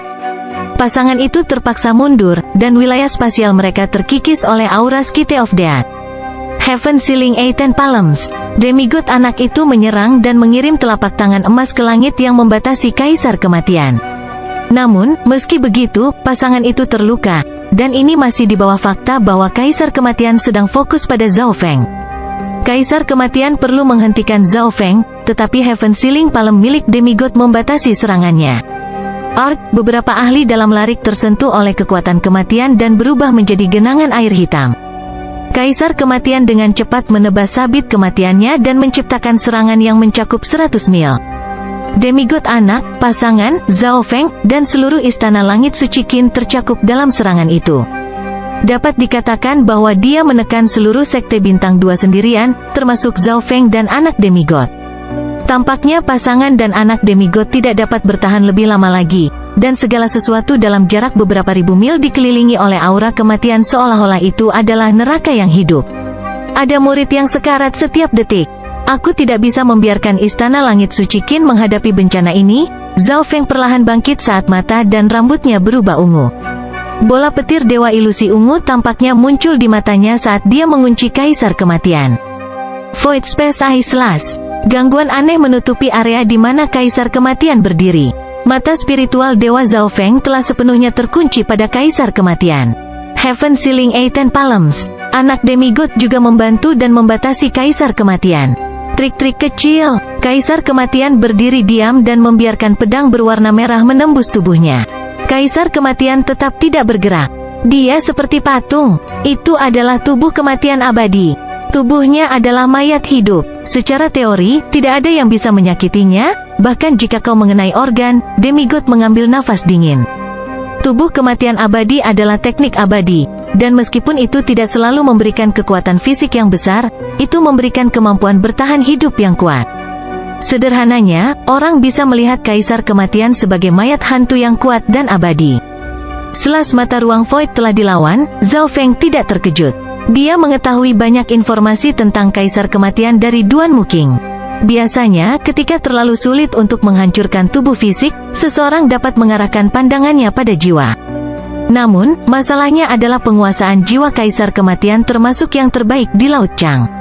Pasangan itu terpaksa mundur, dan wilayah spasial mereka terkikis oleh aura Skite of Death. Heaven Sealing Eiten Palms. Demigod anak itu menyerang dan mengirim telapak tangan emas ke langit yang membatasi kaisar kematian. Namun, meski begitu, pasangan itu terluka, dan ini masih di bawah fakta bahwa kaisar kematian sedang fokus pada Zhao Feng. Kaisar Kematian perlu menghentikan Zhao Feng, tetapi Heaven Sealing Palm milik demigod membatasi serangannya. Beberapa ahli dalam larik tersentuh oleh kekuatan kematian dan berubah menjadi genangan air hitam. Kaisar Kematian dengan cepat menebas sabit kematiannya dan menciptakan serangan yang mencakup 100 mil. Demigod anak, pasangan, Zhao Feng, dan seluruh istana langit suci Qin tercakup dalam serangan itu. Dapat dikatakan bahwa dia menekan seluruh sekte bintang 2 sendirian, termasuk Zhao Feng dan anak demigod. Tampaknya pasangan dan anak demigod tidak dapat bertahan lebih lama lagi, dan segala sesuatu dalam jarak beberapa ribu mil dikelilingi oleh aura kematian seolah-olah itu adalah neraka yang hidup. Ada murid yang sekarat setiap detik. Aku tidak bisa membiarkan istana langit suci Qin menghadapi bencana ini. Zhao Feng perlahan bangkit saat mata dan rambutnya berubah ungu. Bola petir Dewa Ilusi Ungu tampaknya muncul di matanya saat dia mengunci Kaisar Kematian. Void Space Slash. Gangguan aneh menutupi area di mana Kaisar Kematian berdiri. Mata spiritual Dewa Zhao Feng telah sepenuhnya terkunci pada Kaisar Kematian. Heaven Sealing Ten Palms. Anak demigod juga membantu dan membatasi Kaisar Kematian. Trik-trik kecil. Kaisar Kematian berdiri diam dan membiarkan pedang berwarna merah menembus tubuhnya. Kaisar Kematian tetap tidak bergerak. Dia seperti patung. Itu adalah tubuh kematian abadi. Tubuhnya adalah mayat hidup. Secara teori, tidak ada yang bisa menyakitinya, bahkan jika kau mengenai organ, demigod mengambil nafas dingin. Tubuh kematian abadi adalah teknik abadi, dan meskipun itu tidak selalu memberikan kekuatan fisik yang besar, itu memberikan kemampuan bertahan hidup yang kuat. Sederhananya, orang bisa melihat Kaisar Kematian sebagai mayat hantu yang kuat dan abadi. Setelah mata ruang Void telah dilawan, Zhao Feng tidak terkejut. Dia mengetahui banyak informasi tentang Kaisar Kematian dari Duan Muking. Biasanya, ketika terlalu sulit untuk menghancurkan tubuh fisik, seseorang dapat mengarahkan pandangannya pada jiwa. Namun, masalahnya adalah penguasaan jiwa Kaisar Kematian termasuk yang terbaik di Laut Chang.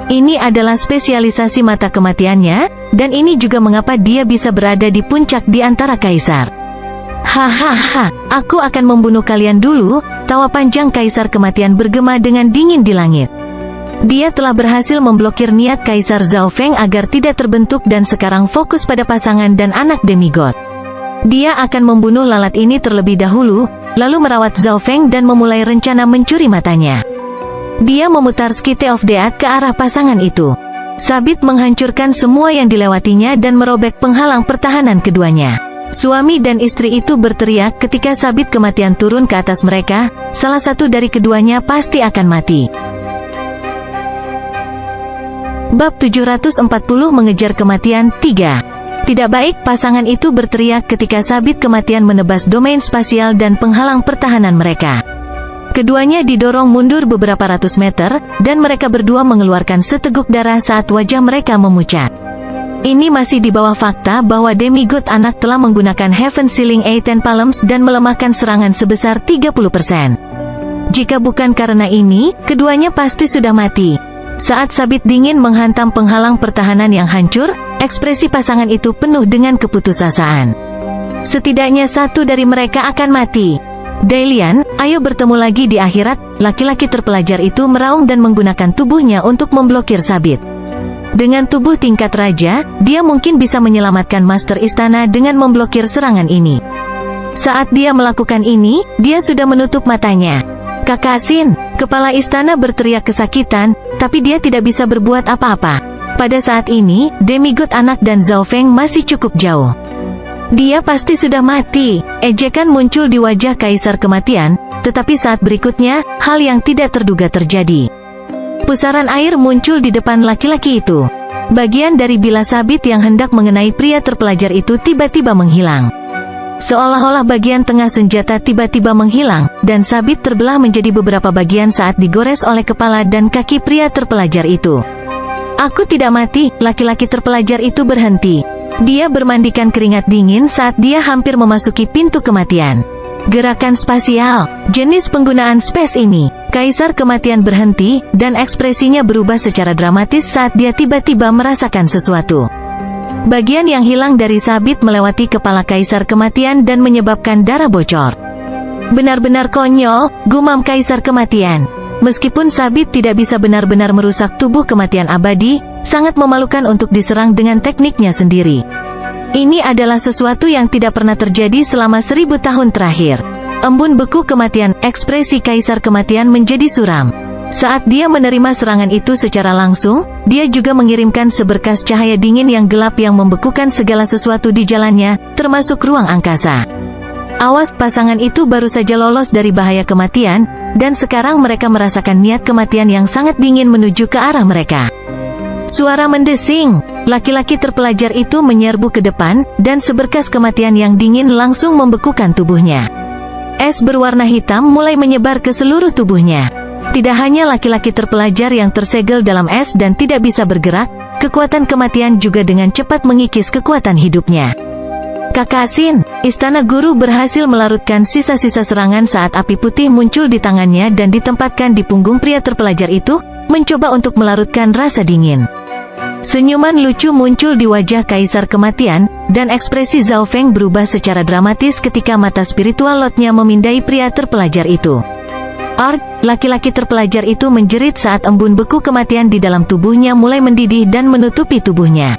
Ini adalah spesialisasi mata kematiannya, dan ini juga mengapa dia bisa berada di puncak di antara kaisar. Hahaha, aku akan membunuh kalian dulu. Tawa panjang Kaisar Kematian bergema dengan dingin di langit. Dia telah berhasil memblokir niat Kaisar Zhao Feng agar tidak terbentuk dan sekarang fokus pada pasangan dan anak demigod. Dia akan membunuh lalat ini terlebih dahulu, lalu merawat Zhao Feng dan memulai rencana mencuri matanya. Dia memutar Skite of Death ke arah pasangan itu. Sabit menghancurkan semua yang dilewatinya dan merobek penghalang pertahanan keduanya. Suami dan istri itu berteriak ketika sabit kematian turun ke atas mereka. Salah satu dari keduanya pasti akan mati. Bab 740 Mengejar Kematian 3. Tidak baik, pasangan itu berteriak ketika sabit kematian menebas domain spasial dan penghalang pertahanan mereka. Keduanya didorong mundur beberapa ratus meter, dan mereka berdua mengeluarkan seteguk darah saat wajah mereka memucat. Ini masih di bawah fakta bahwa demigod anak telah menggunakan Heaven Sealing Ten Palms dan melemahkan serangan sebesar 30%. Jika bukan karena ini, keduanya pasti sudah mati. Saat sabit dingin menghantam penghalang pertahanan yang hancur, ekspresi pasangan itu penuh dengan keputusasaan. Setidaknya satu dari mereka akan mati. Dailian, ayo bertemu lagi di akhirat. Laki-laki terpelajar itu meraung dan menggunakan tubuhnya untuk memblokir sabit. Dengan tubuh tingkat raja, dia mungkin bisa menyelamatkan Master Istana dengan memblokir serangan ini. Saat dia melakukan ini, dia sudah menutup matanya. Kakak Xin, kepala istana berteriak kesakitan, tapi dia tidak bisa berbuat apa-apa. Pada saat ini, demigod anak dan Zhao Feng masih cukup jauh. Dia pasti sudah mati. Ejekan muncul di wajah Kaisar Kematian, tetapi saat berikutnya, hal yang tidak terduga terjadi. Pusaran air muncul di depan laki-laki itu. Bagian dari bilah sabit yang hendak mengenai pria terpelajar itu tiba-tiba menghilang. Seolah-olah bagian tengah senjata tiba-tiba menghilang, dan sabit terbelah menjadi beberapa bagian saat digores oleh kepala dan kaki pria terpelajar itu. Aku tidak mati, laki-laki terpelajar itu berhenti. Dia bermandikan keringat dingin saat dia hampir memasuki pintu kematian. Gerakan spasial, jenis penggunaan space ini. Kaisar Kematian berhenti, dan ekspresinya berubah secara dramatis saat dia tiba-tiba merasakan sesuatu. Bagian yang hilang dari sabit melewati kepala Kaisar Kematian dan menyebabkan darah bocor. Benar-benar konyol, gumam Kaisar Kematian. Meskipun sabit tidak bisa benar-benar merusak tubuh kematian abadi, sangat memalukan untuk diserang dengan tekniknya sendiri. Ini adalah sesuatu yang tidak pernah terjadi selama 1000 tahun terakhir. Embun beku kematian, ekspresi Kaisar Kematian menjadi suram. Saat dia menerima serangan itu secara langsung, dia juga mengirimkan seberkas cahaya dingin yang gelap yang membekukan segala sesuatu di jalannya, termasuk ruang angkasa. Awas, pasangan itu baru saja lolos dari bahaya kematian, dan sekarang mereka merasakan niat kematian yang sangat dingin menuju ke arah mereka. Suara mendesing, laki-laki terpelajar itu menyerbu ke depan, dan seberkas kematian yang dingin langsung membekukan tubuhnya. Es berwarna hitam mulai menyebar ke seluruh tubuhnya. Tidak hanya laki-laki terpelajar yang tersegel dalam es dan tidak bisa bergerak, kekuatan kematian juga dengan cepat mengikis kekuatan hidupnya. Kakak Sin, Istana Guru berhasil melarutkan sisa-sisa serangan saat api putih muncul di tangannya dan ditempatkan di punggung pria terpelajar itu, mencoba untuk melarutkan rasa dingin. Senyuman lucu muncul di wajah Kaisar Kematian, dan ekspresi Zhao Feng berubah secara dramatis ketika mata spiritual Lordnya memindai pria terpelajar itu. Laki-laki terpelajar itu menjerit saat embun beku kematian di dalam tubuhnya mulai mendidih dan menutupi tubuhnya.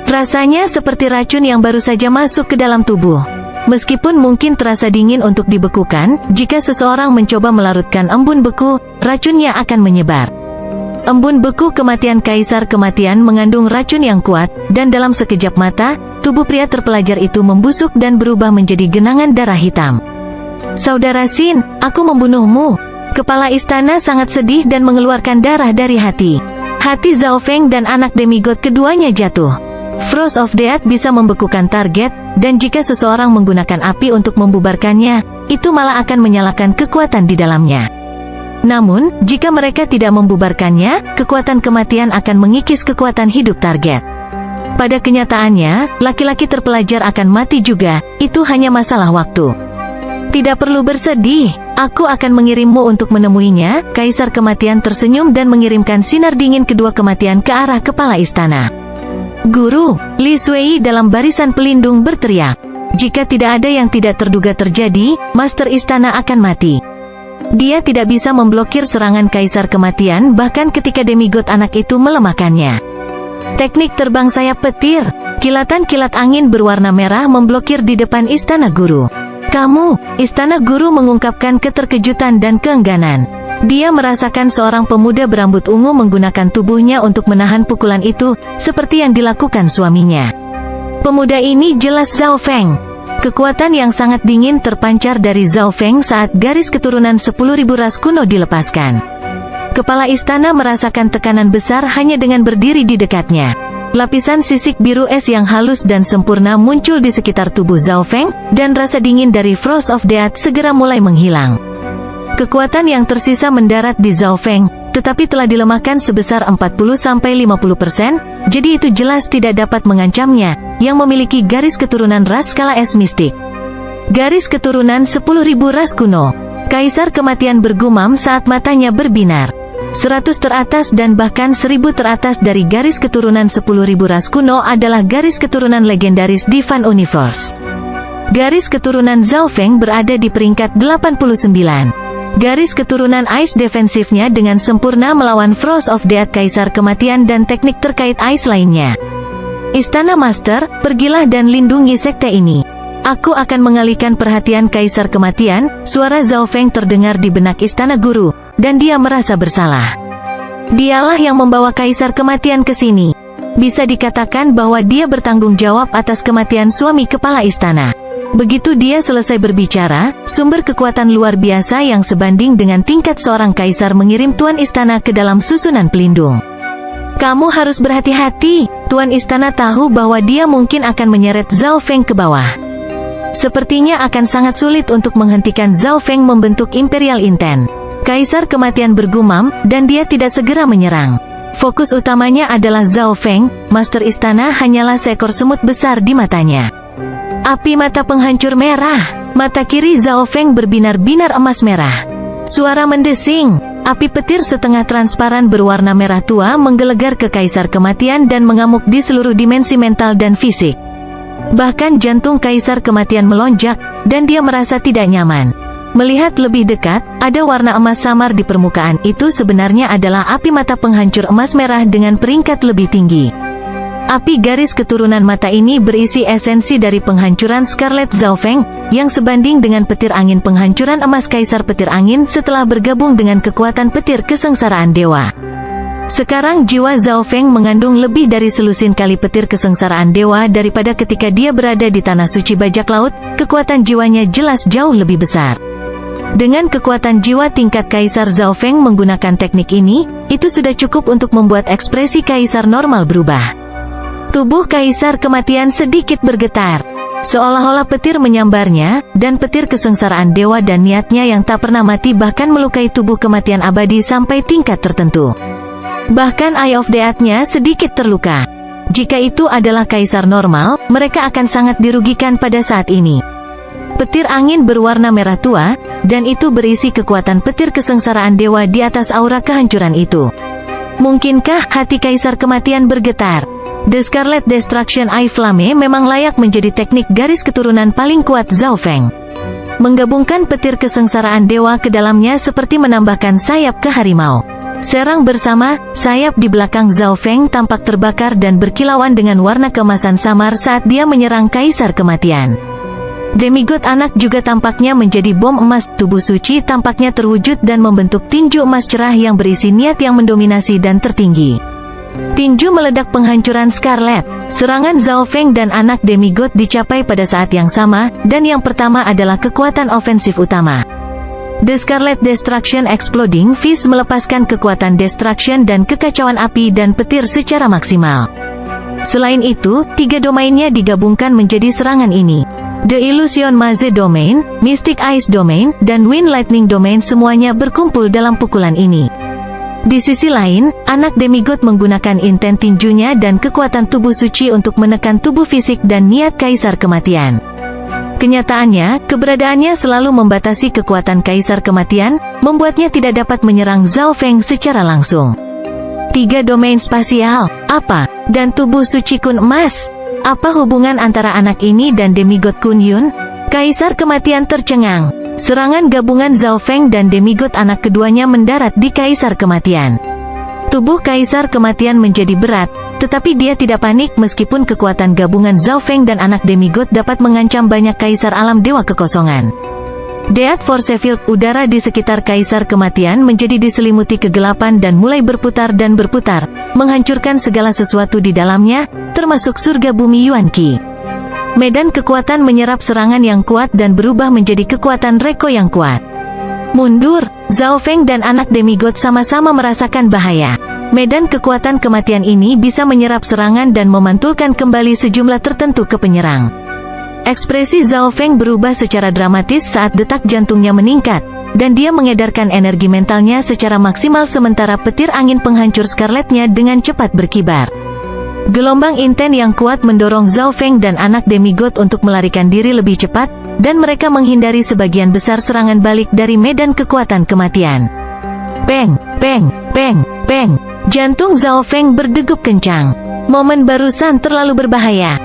Rasanya seperti racun yang baru saja masuk ke dalam tubuh. Meskipun mungkin terasa dingin untuk dibekukan, jika seseorang mencoba melarutkan embun beku, racunnya akan menyebar. Embun beku kematian Kaisar Kematian mengandung racun yang kuat, dan dalam sekejap mata, tubuh pria terpelajar itu membusuk dan berubah menjadi genangan darah hitam. Saudara Sin, aku membunuhmu. Kepala istana sangat sedih dan mengeluarkan darah dari hati. Hati Zhao Feng dan anak demigod keduanya jatuh. Frost of Death bisa membekukan target, dan jika seseorang menggunakan api untuk membubarkannya, itu malah akan menyalakan kekuatan di dalamnya. Namun, jika mereka tidak membubarkannya, kekuatan kematian akan mengikis kekuatan hidup target. Pada kenyataannya, laki-laki terpelajar akan mati juga, itu hanya masalah waktu. Tidak perlu bersedih, aku akan mengirimmu untuk menemuinya. Kaisar Kematian tersenyum dan mengirimkan sinar dingin kedua kematian ke arah kepala istana. Guru, Li Sui dalam barisan pelindung berteriak. Jika tidak ada yang tidak terduga terjadi, Master Istana akan mati. Dia tidak bisa memblokir serangan Kaisar Kematian bahkan ketika demigod anak itu melemahkannya. Teknik terbang sayap petir, kilatan-kilat angin berwarna merah memblokir di depan Istana Guru. Kamu, Istana Guru mengungkapkan keterkejutan dan keengganan. Dia merasakan seorang pemuda berambut ungu menggunakan tubuhnya untuk menahan pukulan itu, seperti yang dilakukan suaminya. Pemuda ini jelas Zhao Feng. Kekuatan yang sangat dingin terpancar dari Zhao Feng saat garis keturunan 10.000 ras kuno dilepaskan. Kepala istana merasakan tekanan besar hanya dengan berdiri di dekatnya. Lapisan sisik biru es yang halus dan sempurna muncul di sekitar tubuh Zhao Feng, dan rasa dingin dari Frost of Death segera mulai menghilang. Kekuatan yang tersisa mendarat di Zhao Feng, tetapi telah dilemahkan sebesar 40-50%, jadi itu jelas tidak dapat mengancamnya, yang memiliki garis keturunan ras skala es mistik. Garis keturunan 10.000 ras kuno. Kaisar Kematian bergumam saat matanya berbinar. 100 teratas dan bahkan 1000 teratas dari garis keturunan 10.000 ras kuno adalah garis keturunan legendaris Divine Universe. Garis keturunan Zhao Feng berada di peringkat 89. Garis keturunan Ice defensifnya dengan sempurna melawan Frost of Death Kaisar Kematian dan teknik terkait Ice lainnya. Istana Master, pergilah dan lindungi sekte ini. Aku akan mengalihkan perhatian Kaisar Kematian. Suara Zhao Feng terdengar di benak Istana Guru, dan dia merasa bersalah. Dialah yang membawa Kaisar Kematian ke sini. Bisa dikatakan bahwa dia bertanggung jawab atas kematian suami kepala istana. Begitu dia selesai berbicara, sumber kekuatan luar biasa yang sebanding dengan tingkat seorang kaisar mengirim Tuan Istana ke dalam susunan pelindung. Kamu harus berhati-hati. Tuan Istana tahu bahwa dia mungkin akan menyeret Zhao Feng ke bawah. Sepertinya akan sangat sulit untuk menghentikan Zhao Feng membentuk Imperial Intent. Kaisar Kematian bergumam, dan dia tidak segera menyerang. Fokus utamanya adalah Zhao Feng. Master Istana hanyalah seekor semut besar di matanya. Api mata penghancur merah. Mata kiri Zhao Feng berbinar-binar emas merah. Suara mendesing. Api petir setengah transparan berwarna merah tua menggelegar ke Kaisar Kematian dan mengamuk di seluruh dimensi mental dan fisik. Bahkan jantung Kaisar Kematian melonjak, dan dia merasa tidak nyaman. Melihat lebih dekat, ada warna emas samar di permukaan. Itu sebenarnya adalah api mata penghancur emas merah dengan peringkat lebih tinggi. Api garis keturunan mata ini berisi esensi dari penghancuran Scarlet Zhao Feng, yang sebanding dengan petir angin penghancuran emas Kaisar Petir Angin setelah bergabung dengan kekuatan petir kesengsaraan dewa. Sekarang jiwa Zhao Feng mengandung lebih dari selusin kali petir kesengsaraan dewa daripada ketika dia berada di Tanah Suci Bajak Laut. Kekuatan jiwanya jelas jauh lebih besar. Dengan kekuatan jiwa tingkat Kaisar Zhao Feng menggunakan teknik ini, itu sudah cukup untuk membuat ekspresi Kaisar normal berubah. Tubuh Kaisar Kematian sedikit bergetar, seolah-olah petir menyambarnya, dan petir kesengsaraan dewa dan niatnya yang tak pernah mati bahkan melukai tubuh kematian abadi sampai tingkat tertentu. Bahkan Eye of Death-nya sedikit terluka. Jika itu adalah Kaisar normal, mereka akan sangat dirugikan pada saat ini. Petir angin berwarna merah tua, dan itu berisi kekuatan petir kesengsaraan dewa di atas aura kehancuran itu. Mungkinkah hati Kaisar Kematian bergetar? The Scarlet Destruction Eye Flame memang layak menjadi teknik garis keturunan paling kuat Zhao Feng. Menggabungkan petir kesengsaraan dewa ke dalamnya seperti menambahkan sayap ke harimau. Serang bersama, sayap di belakang Zhao Feng tampak terbakar dan berkilauan dengan warna keemasan samar saat dia menyerang Kaisar Kematian. Demigod anak juga tampaknya menjadi bom emas. Tubuh suci tampaknya terwujud dan membentuk tinju emas cerah yang berisi niat yang mendominasi dan tertinggi. Tinju meledak penghancuran Scarlet. Serangan Zhao Feng dan anak demigod dicapai pada saat yang sama, dan yang pertama adalah kekuatan ofensif utama. The Scarlet Destruction Exploding Fist melepaskan kekuatan destruction dan kekacauan api dan petir secara maksimal. Selain itu, 3 domainnya digabungkan menjadi serangan ini. The Illusion Maze Domain, Mystic Ice Domain, dan Wind Lightning Domain semuanya berkumpul dalam pukulan ini. Di sisi lain, anak demigod menggunakan intent tinjunya dan kekuatan tubuh suci untuk menekan tubuh fisik dan niat Kaisar Kematian. Kenyataannya, keberadaannya selalu membatasi kekuatan Kaisar Kematian, membuatnya tidak dapat menyerang Zhao Feng secara langsung. 3 domain spasial, apa? Dan tubuh suci Kun Emas? Apa hubungan antara anak ini dan demigod Kun Yun? Kaisar Kematian tercengang. Serangan gabungan Zhao Feng dan demigod anak keduanya mendarat di Kaisar Kematian. Tubuh Kaisar Kematian menjadi berat, tetapi dia tidak panik meskipun kekuatan gabungan Zhao Feng dan anak demigod dapat mengancam banyak kaisar alam dewa kekosongan. Death Force Field udara di sekitar Kaisar Kematian menjadi diselimuti kegelapan dan mulai berputar dan berputar, menghancurkan segala sesuatu di dalamnya, termasuk surga bumi Yuan Qi. Medan kekuatan menyerap serangan yang kuat dan berubah menjadi kekuatan Reko yang kuat. Mundur, Zhao Feng dan anak demigod sama-sama merasakan bahaya. Medan kekuatan kematian ini bisa menyerap serangan dan memantulkan kembali sejumlah tertentu ke penyerang. Ekspresi Zhao Feng berubah secara dramatis saat detak jantungnya meningkat, dan dia mengedarkan energi mentalnya secara maksimal sementara petir angin penghancur Scarletnya dengan cepat berkibar. Gelombang inten yang kuat mendorong Zhao Feng dan anak demigod untuk melarikan diri lebih cepat, dan mereka menghindari sebagian besar serangan balik dari medan kekuatan kematian. Peng, peng, peng, peng. Jantung Zhao Feng berdegup kencang. Momen barusan terlalu berbahaya.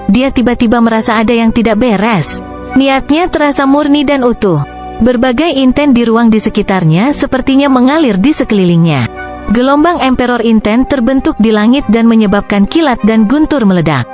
Dia tiba-tiba merasa ada yang tidak beres. Niatnya terasa murni dan utuh. Berbagai inten di ruang di sekitarnya sepertinya mengalir di sekelilingnya. Gelombang Emperor Inten terbentuk di langit dan menyebabkan kilat dan guntur meledak.